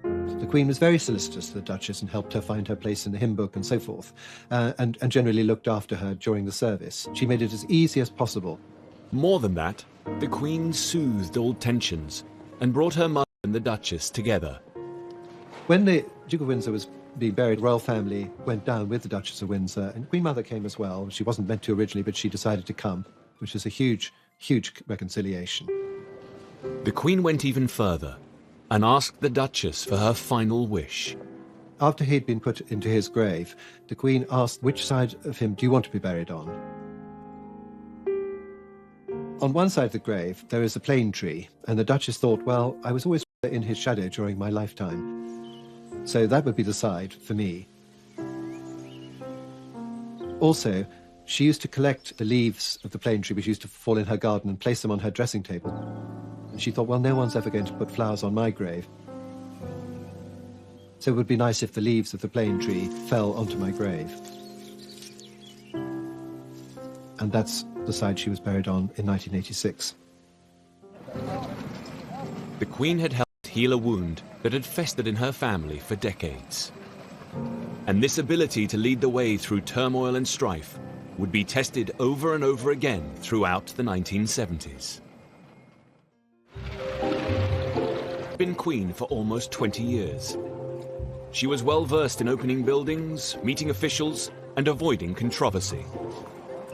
Speaker 12: The Queen was very solicitous to the Duchess and helped her find her place in the hymn book and so forth, and generally looked after her during the service. She made it as easy as possible.
Speaker 1: More than that, the Queen soothed all tensions and brought her mother and the Duchess together.
Speaker 12: When the Duke of Windsor was being buried, the royal family went down with the Duchess of Windsor, and Queen Mother came as well. She wasn't meant to originally, but she decided to come, which is a huge, huge reconciliation.
Speaker 1: The Queen went even further and asked the Duchess for her final wish.
Speaker 12: After he'd been put into his grave, the Queen asked, which side of him do you want to be buried on? On one side of the grave, there is a plane tree, and the Duchess thought, well, I was always in his shadow during my lifetime, so that would be the side for me. Also, she used to collect the leaves of the plane tree which used to fall in her garden and place them on her dressing table. And she thought, well, no one's ever going to put flowers on my grave. So it would be nice if the leaves of the plane tree fell onto my grave. And that's the side she was buried on in 1986.
Speaker 1: The Queen had helped heal a wound that had festered in her family for decades. And this ability to lead the way through turmoil and strife would be tested over and over again throughout the 1970s. Been Queen for almost 20 years. She was well versed in opening buildings, meeting officials, and avoiding controversy.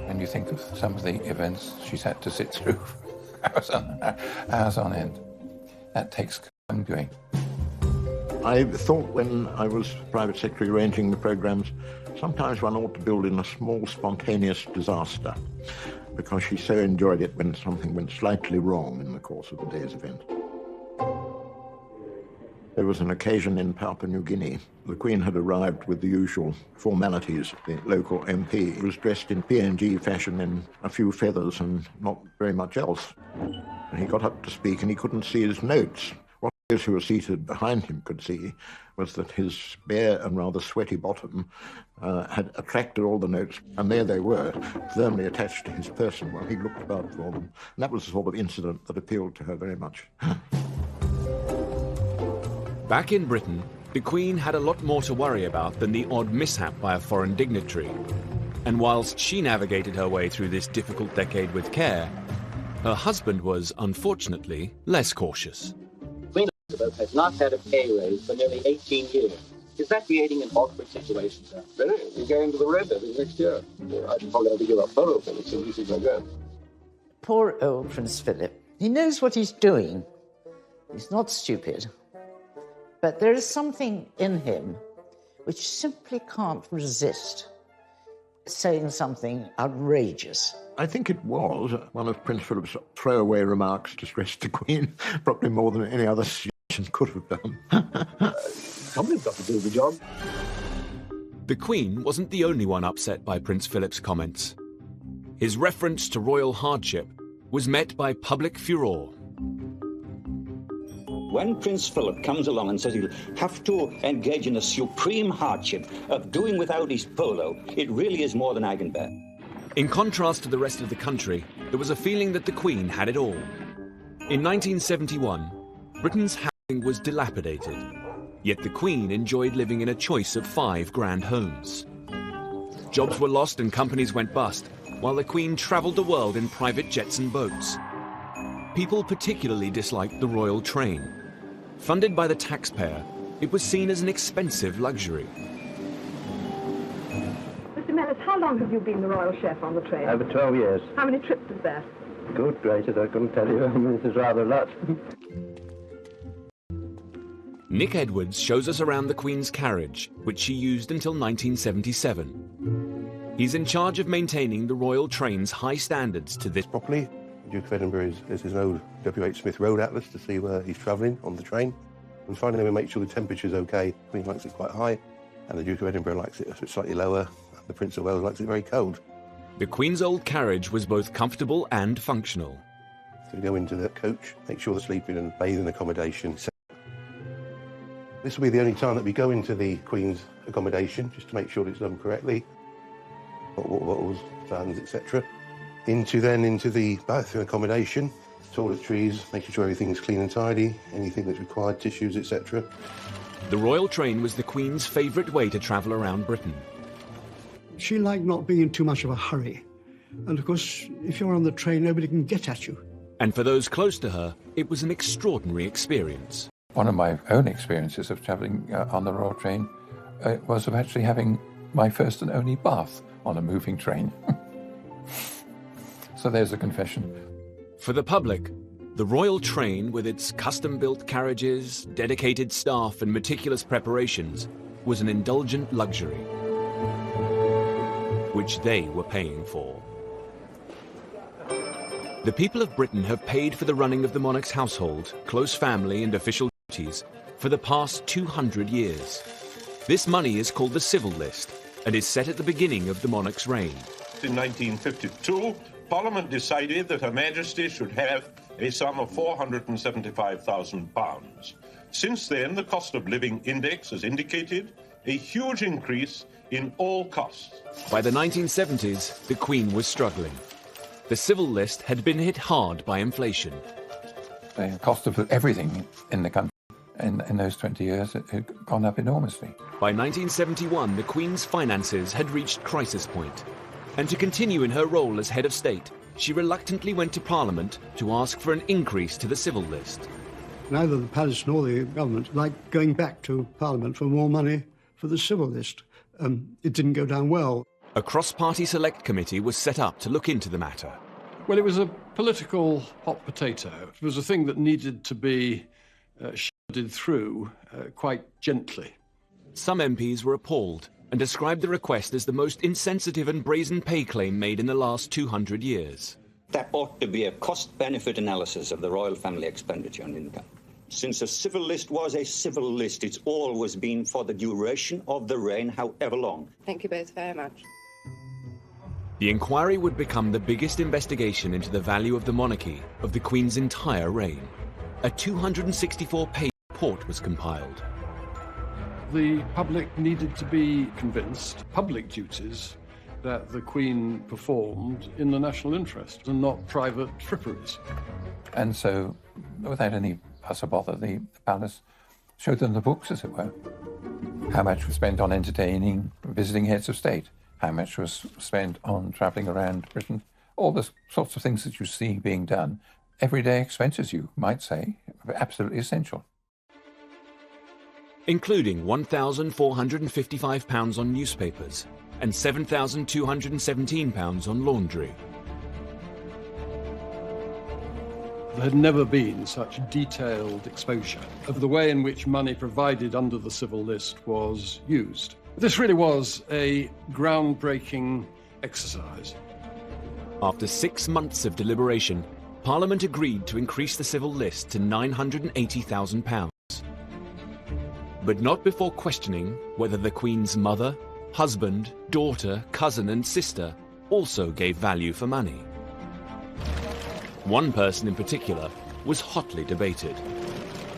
Speaker 11: And you think of some of the events she's had to sit through hours on end. That takes some doing.
Speaker 13: I thought when I was private secretary arranging the programs, sometimes one ought to build in a small spontaneous disaster, because she so enjoyed it when something went slightly wrong in the course of the day's event. There was an occasion in Papua New Guinea. The Queen had arrived with the usual formalities. The local MP was dressed in PNG fashion in a few feathers and not very much else. And he got up to speak and he couldn't see his notes. What those who were seated behind him could see was that his bare and rather sweaty bottom had attracted all the notes, and there they were, firmly attached to his person while he looked about for them. And that was the sort of incident that appealed to her very much.
Speaker 1: Back in Britain, the Queen had a lot more to worry about than the odd mishap by a foreign dignitary. And whilst she navigated her way through this difficult decade with care, her husband was, unfortunately, less cautious.
Speaker 7: has not had a pay raise for nearly 18 years. Is that creating an awkward situation, sir?
Speaker 8: Very. We're going to the red, I think, next year. I'd probably have to give up photo finish as easy as I go.
Speaker 5: Poor old Prince Philip. He knows what he's doing. He's not stupid. But there is something in him which simply can't resist saying something outrageous.
Speaker 13: I think it was one of Prince Philip's throwaway remarks to stress the Queen, probably more than any other suggestion could have done.
Speaker 8: Somebody's got to do the job.
Speaker 1: The Queen wasn't the only one upset by Prince Philip's comments. His reference to royal hardship was met by public furore.
Speaker 18: When Prince Philip comes along and says he'll have to engage in the supreme hardship of doing without his polo, it really is more than I can bear.
Speaker 1: In contrast to the rest of the country, there was a feeling that the Queen had it all. In 1971, Britain's housing was dilapidated, yet the Queen enjoyed living in a choice of 5 grand homes. Jobs were lost and companies went bust, while the Queen travelled the world in private jets and boats. People particularly disliked the royal train. Funded by the taxpayer, it was seen as an expensive luxury.
Speaker 19: Mr. Mellis, how long have you been the royal chef on the train?
Speaker 8: Over 12 years.
Speaker 19: How many trips is that?
Speaker 8: Good gracious, I couldn't tell you. This is rather a lot.
Speaker 1: Nick Edwards shows us around the Queen's carriage, which she used until 1977. He's in charge of maintaining the royal train's high standards to this
Speaker 22: properly. The Duke of Edinburgh is his old W.H. Smith road atlas to see where he's travelling on the train. And finally, we make sure the temperature's okay. The Queen likes it quite high, and the Duke of Edinburgh likes it slightly lower, and the Prince of Wales likes it very cold.
Speaker 1: The Queen's old carriage was both comfortable and functional.
Speaker 22: So we go into the coach, make sure they're sleeping and bathing accommodation. This will be the only time that we go into the Queen's accommodation, just to make sure it's done correctly. Water bottles, fans, etc. Into the bathroom accommodation, toiletries, making sure everything's clean and tidy, anything that's required, tissues, etc.
Speaker 1: The royal train was the Queen's favourite way to travel around Britain.
Speaker 20: She liked not being in too much of a hurry. And of course, if you're on the train, nobody can get at you.
Speaker 1: And for those close to her, it was an extraordinary experience.
Speaker 11: One of my own experiences of travelling on the royal train was of actually having my first and only bath on a moving train. So there's a confession.
Speaker 1: For the public, the royal train, with its custom-built carriages, dedicated staff and meticulous preparations, was an indulgent luxury, which they were paying for. The people of Britain have paid for the running of the monarch's household, close family and official duties for the past 200 years. This money is called the civil list and is set at the beginning of the monarch's reign.
Speaker 23: In 1952, Parliament decided that Her Majesty should have a sum of £475,000. Since then, the cost of living index has indicated a huge increase in all costs.
Speaker 1: By the 1970s, the Queen was struggling. The civil list had been hit hard by inflation.
Speaker 11: The cost of everything in the country in those 20 years had gone up enormously.
Speaker 1: By 1971, the Queen's finances had reached crisis point. And to continue in her role as head of state, she reluctantly went to Parliament to ask for an increase to the civil list.
Speaker 20: Neither the palace nor the government liked going back to Parliament for more money for the civil list. It didn't go down well.
Speaker 1: A cross-party select committee was set up to look into the matter.
Speaker 14: Well, it was a political hot potato. It was a thing that needed to be shielded through quite gently.
Speaker 1: Some MPs were appalled and described the request as the most insensitive and brazen pay claim made in the last 200 years.
Speaker 18: There ought to be a cost-benefit analysis of the royal family expenditure on income. Since a civil list was a civil list, it's always been for the duration of the reign, however long.
Speaker 24: Thank you both very much.
Speaker 1: The inquiry would become the biggest investigation into the value of the monarchy of the Queen's entire reign. A 264-page report was compiled.
Speaker 14: The public needed to be convinced, public duties, that the Queen performed in the national interest and not private fripperies.
Speaker 11: And so, without any fuss or bother, the palace showed them the books, as it were. How much was spent on entertaining visiting heads of state? How much was spent on travelling around Britain? All the sorts of things that you see being done. Everyday expenses, you might say, absolutely essential.
Speaker 1: including £1,455 on newspapers and £7,217 on laundry.
Speaker 14: There had never been such detailed exposure of the way in which money provided under the civil list was used. This really was a groundbreaking exercise.
Speaker 1: After 6 months of deliberation, Parliament agreed to increase the civil list to £980,000. But not before questioning whether the Queen's mother, husband, daughter, cousin and sister also gave value for money. One person in particular was hotly debated.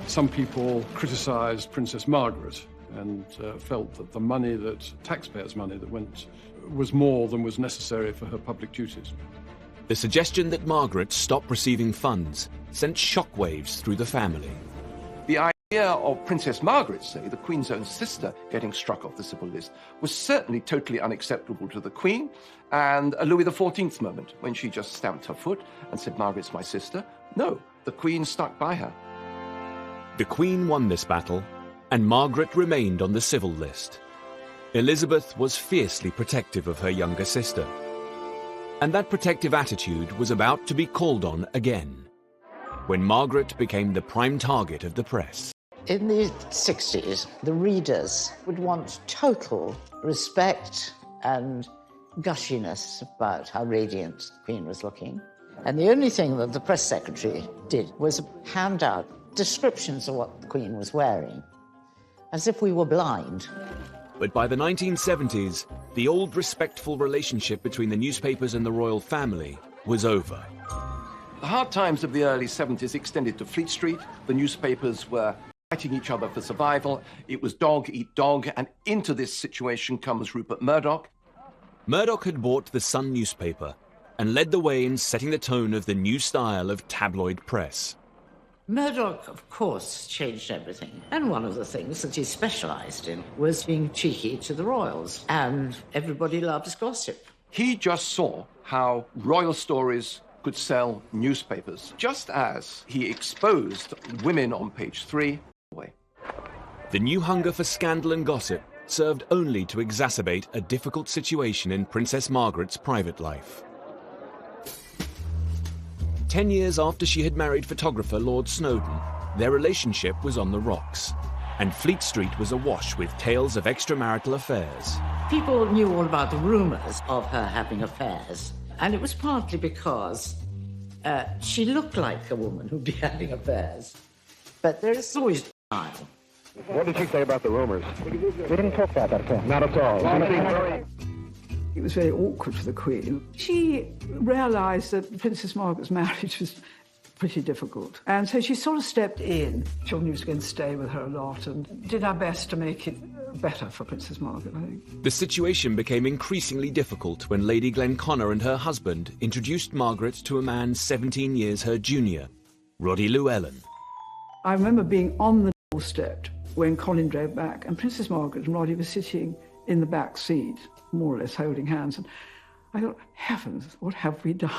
Speaker 14: Some people criticised Princess Margaret and felt that the money taxpayers' money that went was more than was necessary for her public duties.
Speaker 1: The suggestion that Margaret stop receiving funds sent shockwaves through the family.
Speaker 2: The idea of Princess Margaret, say, the Queen's own sister, getting struck off the civil list was certainly totally unacceptable to the Queen, and a Louis XIV moment when she just stamped her foot and said, "Margaret's my sister." No, the Queen stuck by her.
Speaker 1: The Queen won this battle, and Margaret remained on the civil list. Elizabeth was fiercely protective of her younger sister. And that protective attitude was about to be called on again, when Margaret became the prime target of the press.
Speaker 5: In the 60s, the readers would want total respect and gushiness about how radiant the Queen was looking. And the only thing that the press secretary did was hand out descriptions of what the Queen was wearing, as if we were blind.
Speaker 1: But by the 1970s, the old respectful relationship between the newspapers and the royal family was over.
Speaker 2: The hard times of the early 70s extended to Fleet Street. The newspapers were fighting each other for survival. It was dog eat dog, and into this situation comes Rupert Murdoch.
Speaker 1: Murdoch had bought the Sun newspaper and led the way in setting the tone of the new style of tabloid press.
Speaker 5: Murdoch, of course, changed everything. And one of the things that he specialised in was being cheeky to the royals. And everybody loves gossip.
Speaker 2: He just saw how royal stories could sell newspapers, just as he exposed women on page 3.
Speaker 1: The new hunger for scandal and gossip served only to exacerbate a difficult situation in Princess Margaret's private life. 10 years after she had married photographer Lord Snowdon, their relationship was on the rocks, and Fleet Street was awash with tales of extramarital affairs.
Speaker 5: People knew all about the rumours of her having affairs, and it was partly because she looked like a woman who'd be having affairs. But there is always denial.
Speaker 8: What did she say about the rumors? We didn't talk about that at all. Not at all.
Speaker 20: It was very awkward for the Queen. She realised that Princess Margaret's marriage was pretty difficult. And so she sort of stepped in. Children was going to stay with her a lot and did our best to make it better for Princess Margaret, I think.
Speaker 1: The situation became increasingly difficult when Lady Glenconner and her husband introduced Margaret to a man 17 years her junior, Roddy Llewellyn.
Speaker 20: I remember being on the doorstep when Colin drove back, and Princess Margaret and Roddy were sitting in the back seat, more or less holding hands, and I thought, heavens, what have we done?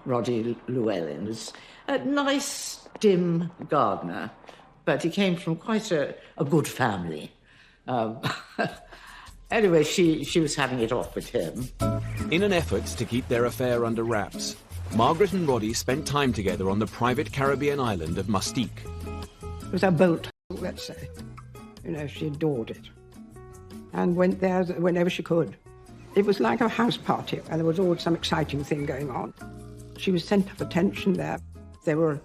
Speaker 5: Roddy Llewellyn was a nice, dim gardener, but he came from quite a good family. Anyway, she was having it off with him.
Speaker 1: In an effort to keep their affair under wraps, Margaret and Roddy spent time together on the private Caribbean island of Mustique.
Speaker 4: It was a boat, let's say. You know, she adored it and went there whenever she could. It was like a house party, and there was always some exciting thing going on. She was centre of attention there. There were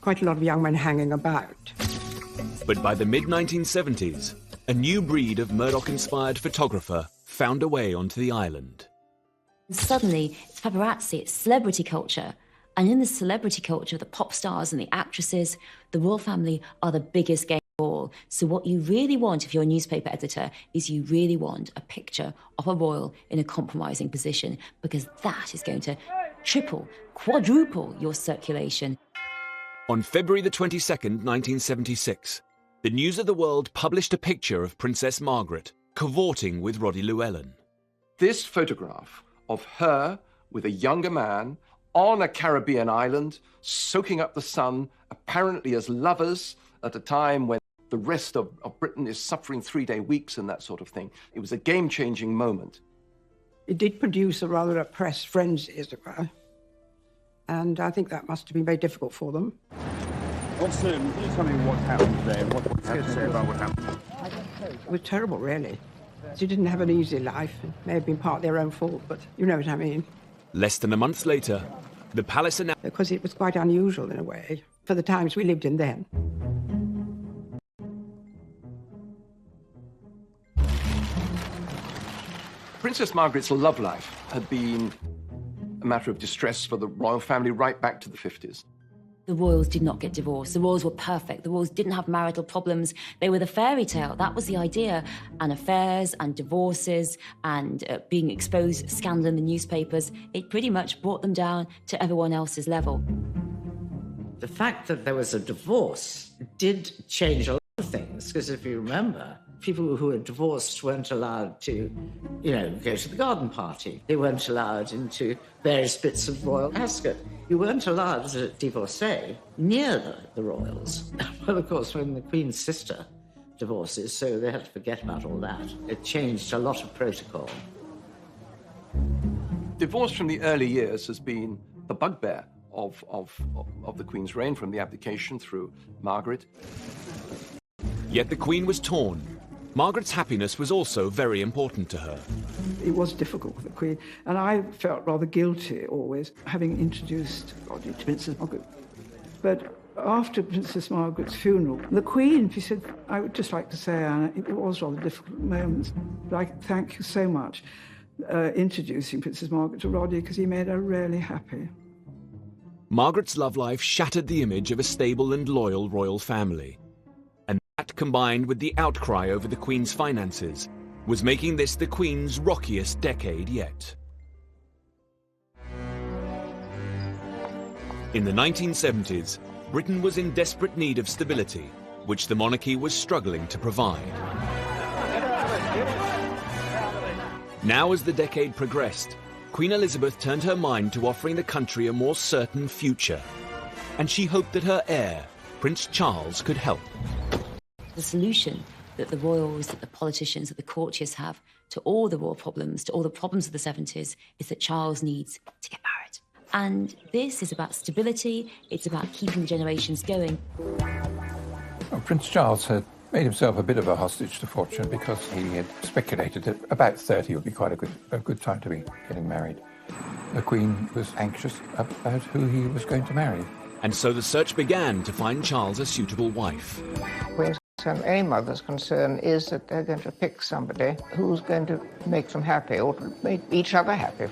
Speaker 4: quite a lot of young men hanging about.
Speaker 1: But by the mid-1970s, a new breed of Murdoch-inspired photographer found a way onto the island.
Speaker 6: Suddenly, it's paparazzi, it's celebrity culture. And in the celebrity culture, the pop stars and the actresses, the royal family are the biggest game of all. So what you really want if you're a newspaper editor is you really want a picture of a royal in a compromising position, because that is going to triple, quadruple your circulation.
Speaker 1: On February the 22nd, 1976, the News of the World published a picture of Princess Margaret cavorting with Roddy Llewellyn.
Speaker 2: This photograph of her with a younger man on a Caribbean island, soaking up the sun, apparently as lovers, at a time when the rest of Britain is suffering 3-day weeks and that sort of thing. It was a game-changing moment.
Speaker 4: It did produce a rather oppressed frenzy, as it were. And I think that must have been very difficult for them.
Speaker 9: Also, can you tell me what happened today and what you have to say about what happened?
Speaker 4: It was terrible, really. She didn't have an easy life. It may have been part their own fault, but you know what I mean.
Speaker 1: Less than a month later, the palace announced...
Speaker 4: Because it was quite unusual, in a way, for the times we lived in then.
Speaker 2: Princess Margaret's love life had been a matter of distress for the royal family right back to the 50s.
Speaker 6: The royals did not get divorced. The royals were perfect. The royals didn't have marital problems. They were the fairy tale. That was the idea. And affairs and divorces and being exposed, scandal in the newspapers, it pretty much brought them down to everyone else's level.
Speaker 5: The fact that there was a divorce did change a lot of things, because if you remember, people who were divorced weren't allowed to, go to the garden party. They weren't allowed into various bits of royal ascot. You weren't allowed as a divorcee near the royals. Well, of course, when the Queen's sister divorces, so they had to forget about all that. It changed a lot of protocol.
Speaker 2: Divorce from the early years has been the bugbear of the Queen's reign, from the abdication through Margaret.
Speaker 1: Yet the Queen was torn. Margaret's happiness was also very important to her.
Speaker 10: It was difficult for the Queen, and I felt rather guilty always, having introduced Roddy to Princess Margaret. But after Princess Margaret's funeral, the Queen, she said, I would just like to say, Anna, it was rather difficult moments, but I thank you so much introducing Princess Margaret to Roddy, because he made her really happy.
Speaker 1: Margaret's love life shattered the image of a stable and loyal royal family. And that, combined with the outcry over the Queen's finances, was making this the Queen's rockiest decade yet. In the 1970s, Britain was in desperate need of stability, which the monarchy was struggling to provide. Now, as the decade progressed, Queen Elizabeth turned her mind to offering the country a more certain future, and she hoped that her heir, Prince Charles, could help.
Speaker 6: The solution that the royals, that the politicians, that the courtiers have to all the royal problems, to all the problems of the 70s, is that Charles needs to get married. And this is about stability, it's about keeping the generations going.
Speaker 11: Well, Prince Charles had made himself a bit of a hostage to fortune because he had speculated that about 30 would be quite a good time to be getting married. The Queen was anxious about who he was going to marry.
Speaker 1: And so the search began to find Charles a suitable wife.
Speaker 15: And any mother's concern is that they're going to pick somebody who's going to make them happy or to make each other happy.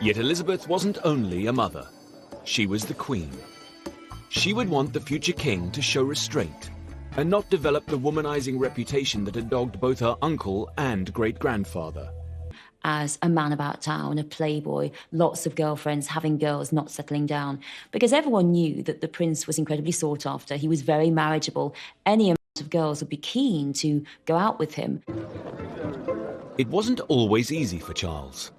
Speaker 1: Yet Elizabeth wasn't only a mother. She was the Queen. She would want the future king to show restraint and not develop the womanizing reputation that had dogged both her uncle and great-grandfather.
Speaker 6: As a man about town, a playboy, lots of girlfriends, having girls, not settling down. Because everyone knew that the prince was incredibly sought after. He was very marriageable. Any amount of girls would be keen to go out with him.
Speaker 1: It wasn't always easy for Charles.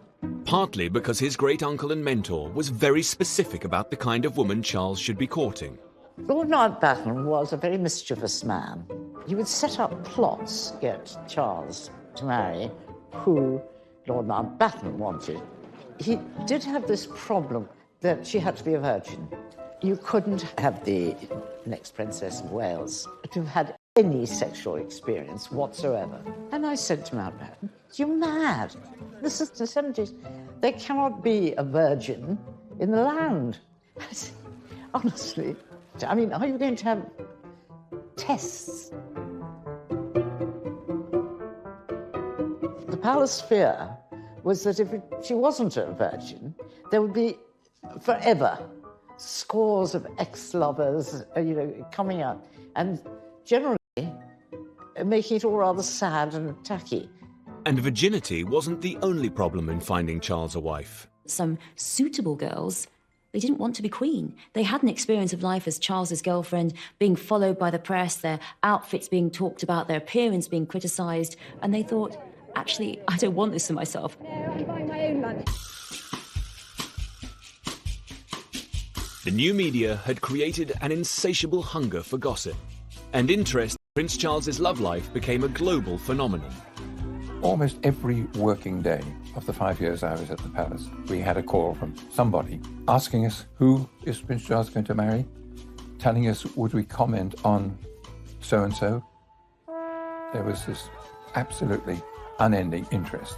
Speaker 1: Partly because his great-uncle and mentor was very specific about the kind of woman Charles should be courting.
Speaker 5: Lord Mountbatten was a very mischievous man. He would set up plots to get Charles to marry who Lord Mountbatten wanted. He did have this problem that she had to be a virgin. You couldn't have the next Princess of Wales to have had any sexual experience whatsoever. And I said to Mountbatten, you're mad. This is the 70s. There cannot be a virgin in the land. I said, honestly, I mean, are you going to have tests? The palace fear was that if she wasn't a virgin, there would be forever scores of ex-lovers, coming out, and generally making it all rather sad and tacky.
Speaker 1: And virginity wasn't the only problem in finding Charles a wife.
Speaker 6: Some suitable girls, they didn't want to be queen. They had an experience of life as Charles's girlfriend, being followed by the press, their outfits being talked about, their appearance being criticised, and they thought, actually, I don't want this for myself.
Speaker 19: I'm buying my own lunch.
Speaker 1: The new media had created an insatiable hunger for gossip and interest Prince Charles's love life became a global phenomenon.
Speaker 11: Almost every working day of the 5 years I was at the palace, we had a call from somebody asking us, who is Prince Charles going to marry? Telling us, would we comment on so-and-so? There was this absolutely unending interest.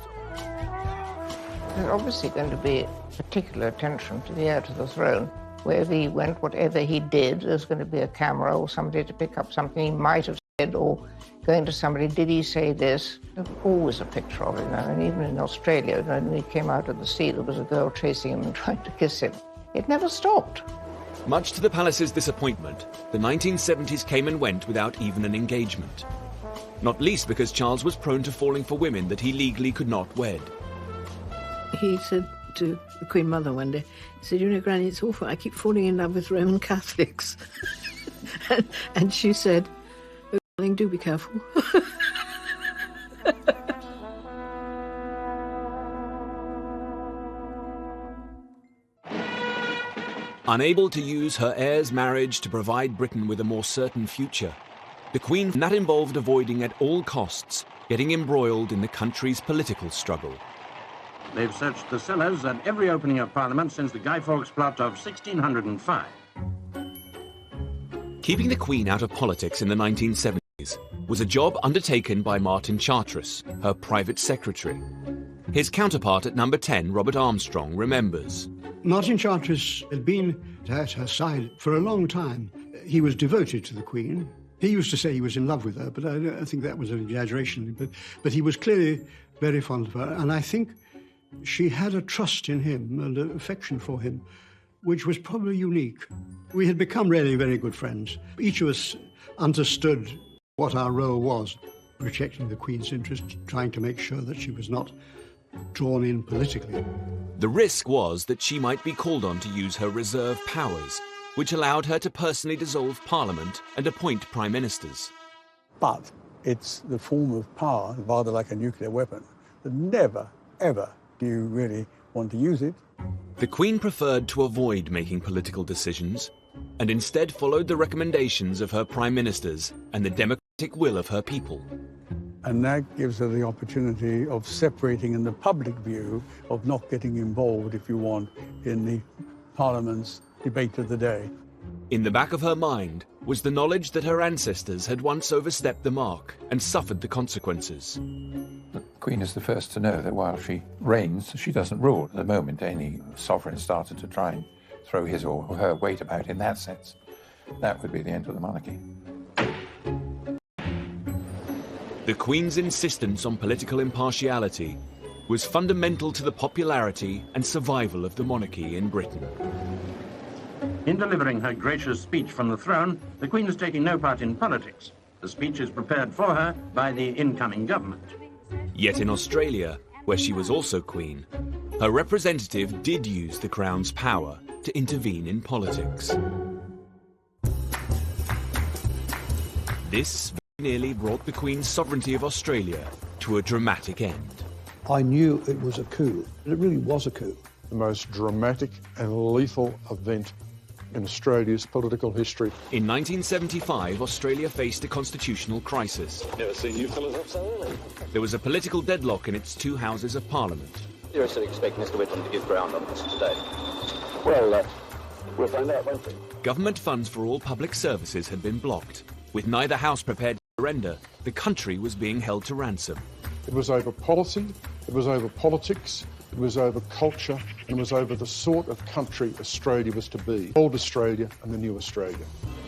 Speaker 15: There's obviously going to be particular attention to the heir to the throne. Wherever he went, whatever he did, there's going to be a camera or somebody to pick up something he might have said, or going to somebody, did he say this? There's always a picture of him. And even in Australia, when he came out of the sea, there was a girl chasing him and trying to kiss him. It never stopped.
Speaker 1: Much to the palace's disappointment, the 1970s came and went without even an engagement. Not least because Charles was prone to falling for women that he legally could not wed.
Speaker 3: He said to the Queen Mother one day, he said, you know, Granny, it's awful, I keep falling in love with Roman Catholics. and she said, oh, darling, do be careful.
Speaker 1: Unable to use her heir's marriage to provide Britain with a more certain future, the Queen, that involved avoiding at all costs getting embroiled in the country's political struggle.
Speaker 16: They've searched the cellars at every opening of Parliament since the Guy Fawkes plot of 1605.
Speaker 1: Keeping the Queen out of politics in the 1970s was a job undertaken by Martin Chartres, her private secretary. His counterpart at number 10, Robert Armstrong, remembers.
Speaker 17: Martin Chartres had been at her side for a long time. He was devoted to the Queen. He used to say he was in love with her, but I think that was an exaggeration. But he was clearly very fond of her, and I think she had a trust in him and an affection for him, which was probably unique. We had become really very good friends. Each of us understood what our role was, protecting the Queen's interest, trying to make sure that she was not drawn in politically.
Speaker 1: The risk was that she might be called on to use her reserve powers, which allowed her to personally dissolve Parliament and appoint prime ministers.
Speaker 21: But it's the form of power, rather like a nuclear weapon, that never, ever do you really want to use it.
Speaker 1: The Queen preferred to avoid making political decisions and instead followed the recommendations of her prime ministers and the democratic will of her people.
Speaker 21: And that gives her the opportunity of separating in the public view, of not getting involved, if you want, in the Parliament's debate of the day.
Speaker 1: In the back of her mind was the knowledge that her ancestors had once overstepped the mark and suffered the consequences.
Speaker 11: The Queen is the first to know that while she reigns, she doesn't rule. The moment any sovereign started to try and throw his or her weight about in that sense, that would be the end of the monarchy.
Speaker 1: The Queen's insistence on political impartiality was fundamental to the popularity and survival of the monarchy in Britain.
Speaker 16: In delivering her gracious speech from the throne, the Queen is taking no part in politics. The speech is prepared for her by the incoming government.
Speaker 1: Yet in Australia, where she was also Queen, her representative did use the Crown's power to intervene in politics. This nearly brought the Queen's sovereignty of Australia to a dramatic end.
Speaker 17: I knew it was a coup. It really was a coup.
Speaker 25: The most dramatic and lethal event in Australia's political history.
Speaker 1: In 1975, Australia faced a constitutional crisis.
Speaker 8: Never seen you fellas up so early.
Speaker 1: There was a political deadlock in its two houses of Parliament.
Speaker 7: You're still expecting Mr. Whitlam to give ground on this today? Well, we'll find out, won't we?
Speaker 1: Government funds for all public services had been blocked. With neither house prepared to surrender, the country was being held to ransom.
Speaker 25: It was over policy, it was over politics, it was over culture, and it was over the sort of country Australia was to be. Old Australia and the new Australia.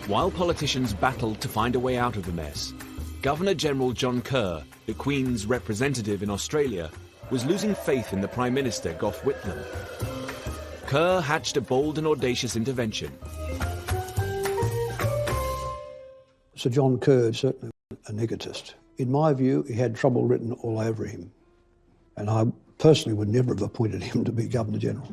Speaker 1: While politicians battled to find a way out of the mess, Governor-General John Kerr, the Queen's representative in Australia, was losing faith in the Prime Minister, Gough Whitlam. Kerr hatched a bold and audacious intervention.
Speaker 17: Sir John Kerr is certainly an egotist. In my view, he had trouble written all over him. And I personally would never have appointed him to be Governor-General.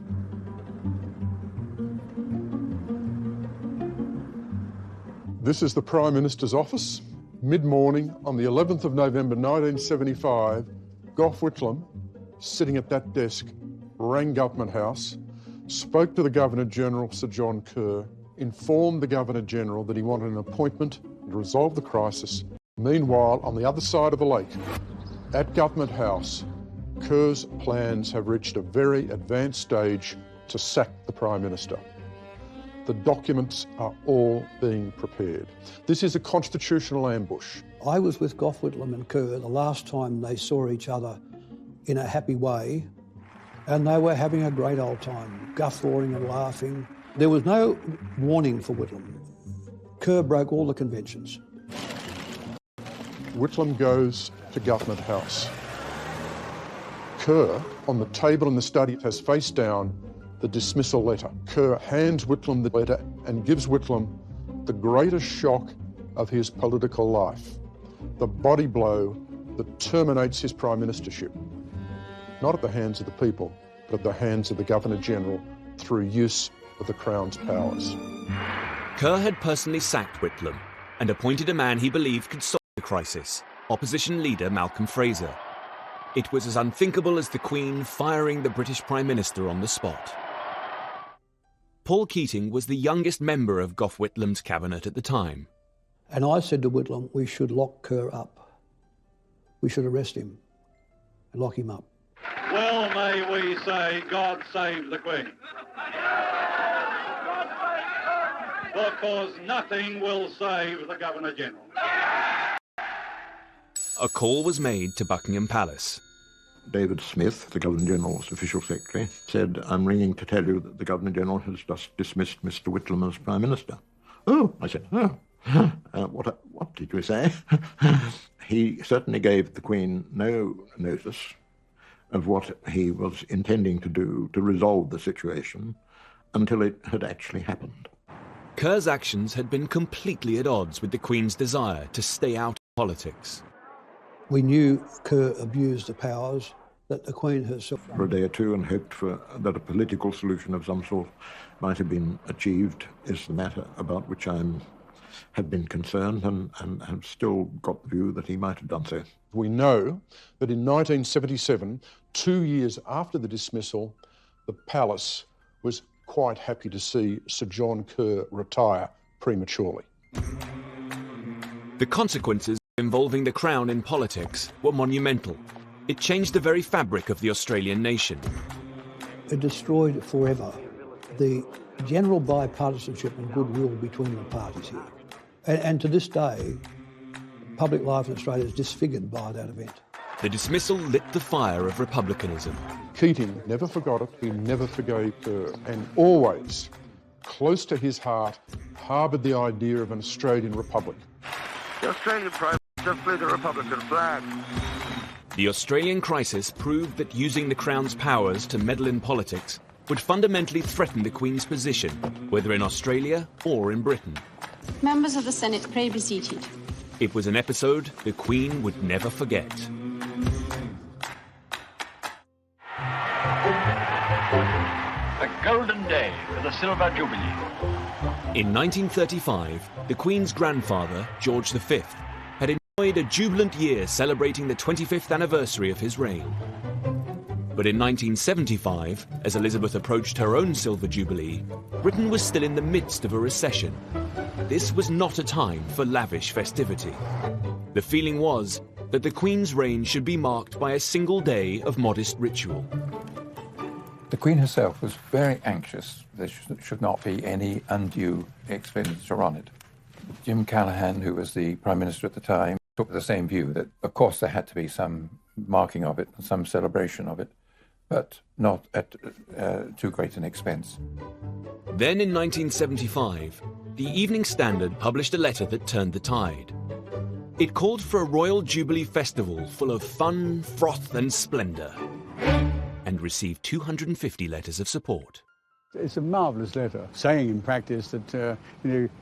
Speaker 25: This is the Prime Minister's office. Mid-morning on the 11th of November 1975, Gough Whitlam, sitting at that desk, rang Government House, spoke to the Governor-General, Sir John Kerr, informed the Governor-General that he wanted an appointment to resolve the crisis Meanwhile, on the other side of the lake, at Government House, Kerr's plans have reached a very advanced stage to sack the Prime Minister. The documents are all being prepared. This is a constitutional ambush.
Speaker 20: I was with Gough Whitlam and Kerr the last time they saw each other in a happy way, and they were having a great old time, guffawing and laughing. There was no warning for Whitlam. Kerr broke all the conventions.
Speaker 25: Whitlam goes to Government House. Kerr, on the table in the study, has face down the dismissal letter. Kerr hands Whitlam the letter and gives Whitlam the greatest shock of his political life, the body blow that terminates his prime ministership, not at the hands of the people, but at the hands of the Governor-General through use of the Crown's powers.
Speaker 1: Kerr had personally sacked Whitlam and appointed a man he believed could solve the crisis, opposition leader Malcolm Fraser. It was as unthinkable as the Queen firing the British Prime Minister on the spot. Paul Keating was the youngest member of Gough Whitlam's cabinet at the time.
Speaker 20: And I said to Whitlam, we should lock Kerr up. We should arrest him and lock him up.
Speaker 12: Well, may we say, God save the Queen. Because nothing will save the Governor-General.
Speaker 1: A call was made to Buckingham Palace.
Speaker 13: David Smith, the Governor-General's official secretary, said, I'm ringing to tell you that the Governor-General has just dismissed Mr. Whitlam as Prime Minister. Oh, I said, what did you say? He certainly gave the Queen no notice of what he was intending to do to resolve the situation until it had actually happened.
Speaker 1: Kerr's actions had been completely at odds with the Queen's desire to stay out of politics.
Speaker 20: We knew Kerr abused the powers that the Queen herself...
Speaker 13: For a day or two and hoped that a political solution of some sort might have been achieved is the matter about which I have been concerned and have still got the view that he might have done so.
Speaker 25: We know that in 1977, 2 years after the dismissal, the palace was quite happy to see Sir John Kerr retire prematurely.
Speaker 1: The consequences involving the Crown in politics were monumental. It changed the very fabric of the Australian nation.
Speaker 20: It destroyed forever the general bipartisanship and goodwill between the parties here. And to this day, public life in Australia is disfigured by that event.
Speaker 1: The dismissal lit the fire of republicanism.
Speaker 25: Keating never forgot it, he never forgave Kerr, and always, close to his heart, harboured the idea of an Australian republic.
Speaker 18: The Australian Prime Minister flew the Republican flag.
Speaker 1: The Australian crisis proved that using the Crown's powers to meddle in politics would fundamentally threaten the Queen's position, whether in Australia or in Britain.
Speaker 22: Members of the Senate, pray be seated.
Speaker 1: It was an episode the Queen would never forget.
Speaker 23: A golden day for the Silver Jubilee.
Speaker 1: In 1935, the Queen's grandfather, George V, had enjoyed a jubilant year celebrating the 25th anniversary of his reign. But in 1975, as Elizabeth approached her own Silver Jubilee, Britain was still in the midst of a recession. This was not a time for lavish festivity. The feeling was that the Queen's reign should be marked by a single day of modest ritual.
Speaker 11: The Queen herself was very anxious there should not be any undue expenditure on it. Jim Callaghan, who was the Prime Minister at the time, took the same view that, of course, there had to be some marking of it and some celebration of it, but not at too great an expense.
Speaker 1: Then in 1975, the Evening Standard published a letter that turned the tide. It called for a Royal Jubilee Festival full of fun, froth and splendour, and received 250 letters of support.
Speaker 21: It's a marvellous letter, saying in practice that,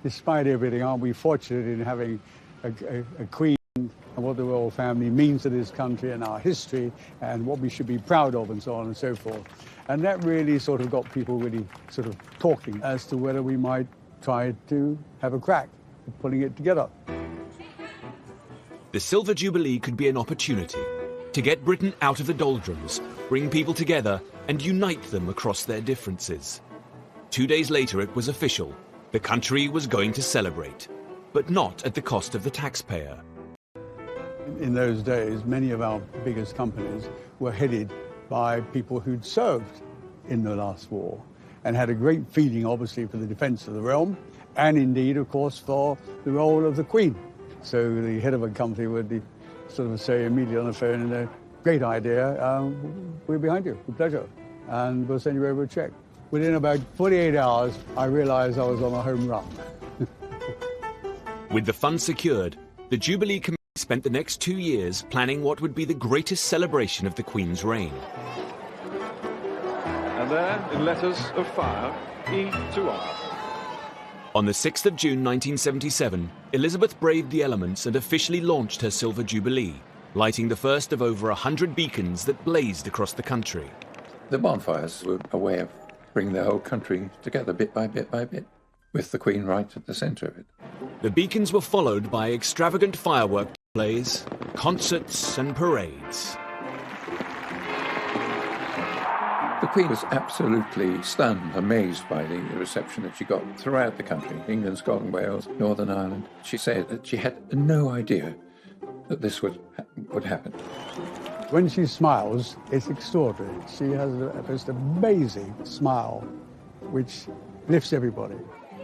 Speaker 21: despite everything, aren't we fortunate in having a Queen and what the royal family means to this country and our history and what we should be proud of and so on and so forth. And that really sort of got people really sort of talking as to whether we might try to have a crack at putting it together.
Speaker 1: The Silver Jubilee could be an opportunity to get Britain out of the doldrums, bring people together and unite them across their differences. 2 days later it was official. The country was going to celebrate, but not at the cost of the taxpayer.
Speaker 21: In those days, many of our biggest companies were headed by people who'd served in the last war and had a great feeling, obviously, for the defence of the realm and indeed, of course, for the role of the Queen. So the head of a company would sort of say immediately on the phone, great idea, we're behind you, with pleasure, and we'll send you over a cheque. Within about 48 hours, I realised I was on a home run.
Speaker 1: With the funds secured, the Jubilee Committee spent the next 2 years planning what would be the greatest celebration of the Queen's reign.
Speaker 2: And there, in letters of fire, E to R.
Speaker 1: On the 6th of June 1977, Elizabeth braved the elements and officially launched her Silver Jubilee, lighting the first of over 100 beacons that blazed across the country.
Speaker 11: The bonfires were a way of bringing the whole country together bit by bit by bit, with the Queen right at the centre of it.
Speaker 1: The beacons were followed by extravagant firework displays, concerts and parades.
Speaker 11: The Queen was absolutely stunned, amazed by the reception that she got throughout the country, England, Scotland, Wales, Northern Ireland. She said that she had no idea that this would happen.
Speaker 21: When she smiles, it's extraordinary. She has a most amazing smile, which lifts everybody.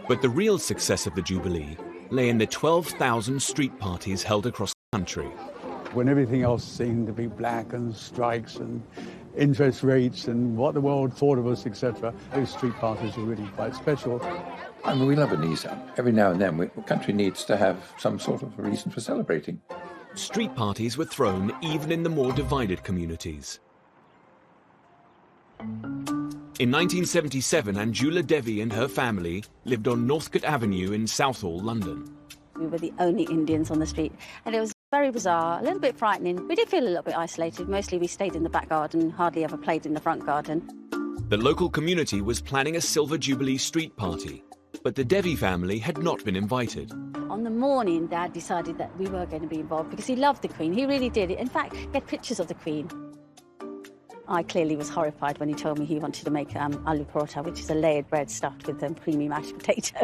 Speaker 1: But the real success of the Jubilee lay in the 12,000 street parties held across the country.
Speaker 21: When everything else seemed to be black and strikes and interest rates and what the world thought of us, etc., those street parties were really quite special.
Speaker 11: I mean, we love an ease up. Every now and then, the country needs to have some sort of reason for celebrating.
Speaker 1: Street parties were thrown even in the more divided communities. In 1977, Anjula Devi and her family lived on Northcote Avenue in Southall, London.
Speaker 4: We were the only Indians on the street, and it was very bizarre, a little bit frightening. We did feel a little bit isolated. Mostly we stayed in the back garden, hardly ever played in the front garden.
Speaker 1: The local community was planning a Silver Jubilee street party, but the Devi family had not been invited.
Speaker 4: On the morning, Dad decided that we were going to be involved because he loved the Queen. He really did. In fact, he had pictures of the Queen. I clearly was horrified when he told me he wanted to make aloo paratha, which is a layered bread stuffed with creamy mashed potato.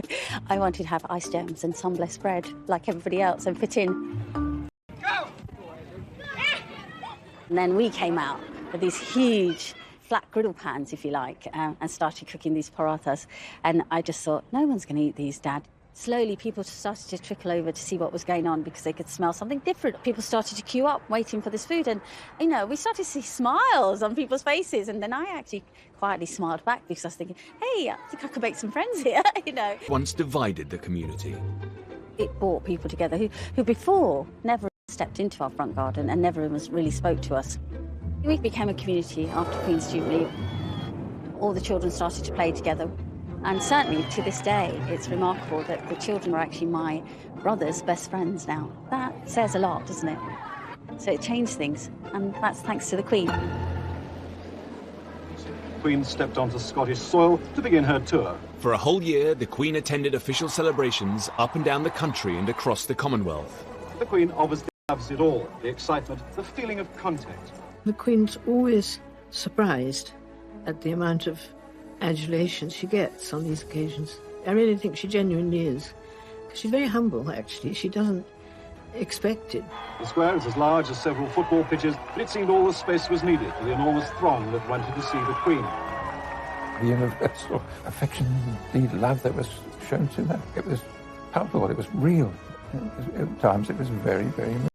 Speaker 4: I wanted to have ice gems and sun blessed bread like everybody else and fit in. Go! And then we came out with these huge flat griddle pans, if you like, and started cooking these parathas. And I just thought, no one's going to eat these, Dad. Slowly, people started to trickle over to see what was going on because they could smell something different. People started to queue up, waiting for this food. And, you know, we started to see smiles on people's faces. And then I actually quietly smiled back because I was thinking, hey, I think I could make some friends here, you know.
Speaker 1: Once divided the community.
Speaker 4: It brought people together who before never stepped into our front garden and never really spoke to us. We became a community after Queen's Jubilee. All the children started to play together. And certainly to this day, it's remarkable that the children are actually my brother's best friends now. That says a lot, doesn't it? So it changed things, and that's thanks to the Queen.
Speaker 2: The Queen stepped onto Scottish soil to begin her tour.
Speaker 1: For a whole year, the Queen attended official celebrations up and down the country and across the Commonwealth.
Speaker 2: The Queen obviously loves it all, the excitement, the feeling of contact.
Speaker 3: The Queen's always surprised at the amount of adulation she gets on these occasions. I really think she genuinely is. Because she's very humble, actually. She doesn't expect it.
Speaker 2: The square is as large as several football pitches, but it seemed all the space was needed for the enormous throng that wanted to see the Queen.
Speaker 11: The sort of affection, the love that was shown to her, it was palpable, it was real. At times it was very, very real.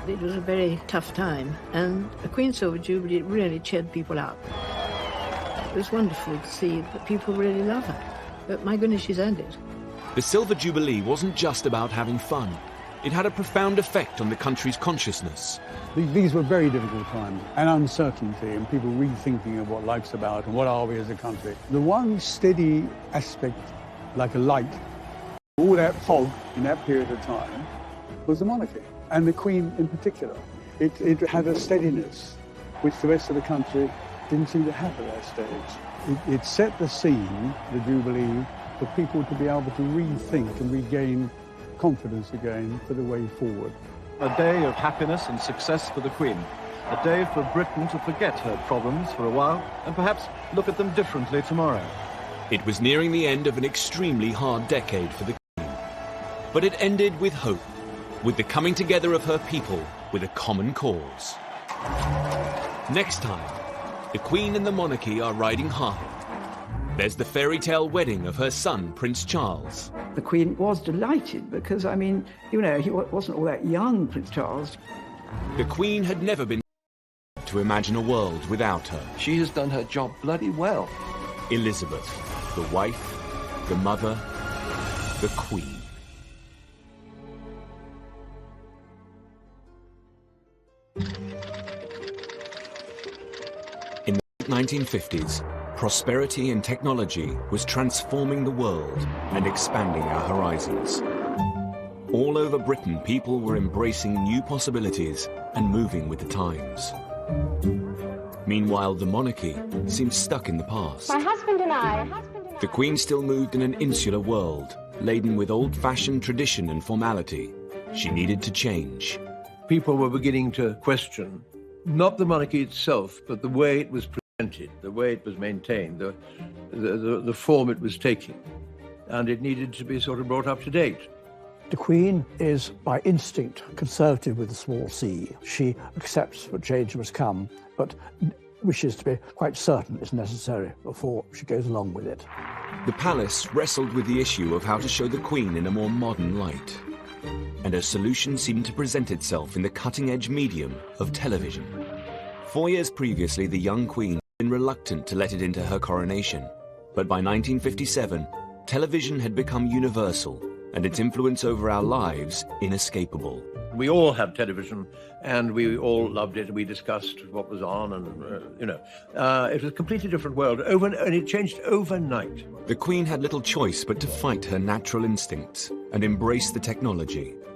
Speaker 3: It was a very tough time, and the Queen's Silver Jubilee really cheered people up. It was wonderful to see that people really love her, but my goodness, she's earned it.
Speaker 1: The Silver Jubilee wasn't just about having fun. It had a profound effect on the country's consciousness.
Speaker 21: These were very difficult times, and uncertainty, and people rethinking of what life's about and what are we as a country. The one steady aspect, like a light, all that fog in that period of time, was the monarchy. And the Queen in particular. It had a steadiness which the rest of the country didn't seem to have at that stage. It set the scene, the Jubilee, for people to be able to rethink and regain confidence again for the way forward.
Speaker 2: A day of happiness and success for the Queen. A day for Britain to forget her problems for a while and perhaps look at them differently tomorrow.
Speaker 1: It was nearing the end of an extremely hard decade for the Queen. But it ended with hope, with the coming together of her people with a common cause. Next time, the Queen and the monarchy are riding high. There's the fairy tale wedding of her son, Prince Charles.
Speaker 5: The Queen was delighted because, I mean, you know, he wasn't all that young, Prince Charles.
Speaker 1: The Queen had never been to imagine a world without her.
Speaker 9: She has done her job bloody well.
Speaker 1: Elizabeth, the wife, the mother, the Queen. In the 1950s, prosperity and technology was transforming the world and expanding our horizons. All over Britain, people were embracing new possibilities and moving with the times. Meanwhile, the monarchy seemed stuck in the past.
Speaker 22: My husband and I.
Speaker 1: The Queen still moved in an insular world, laden with old-fashioned tradition and formality. She needed to change.
Speaker 9: People were beginning to question not the monarchy itself, but the way it was presented, the way it was maintained, the form it was taking. And it needed to be sort of brought up to date.
Speaker 20: The Queen is, by instinct, conservative with a small c. She accepts that change must come, but wishes to be quite certain it's necessary before she goes along with it.
Speaker 1: The palace wrestled with the issue of how to show the Queen in a more modern light. And a solution seemed to present itself in the cutting-edge medium of television. 4 years previously, the young Queen had been reluctant to let it into her coronation. But by 1957, television had become universal, and its influence over our lives inescapable.
Speaker 9: We all had television, and we all loved it. We discussed what was on, and, it was a completely different world, and it changed overnight.
Speaker 1: The Queen had little choice but to fight her natural instincts and embrace the technology.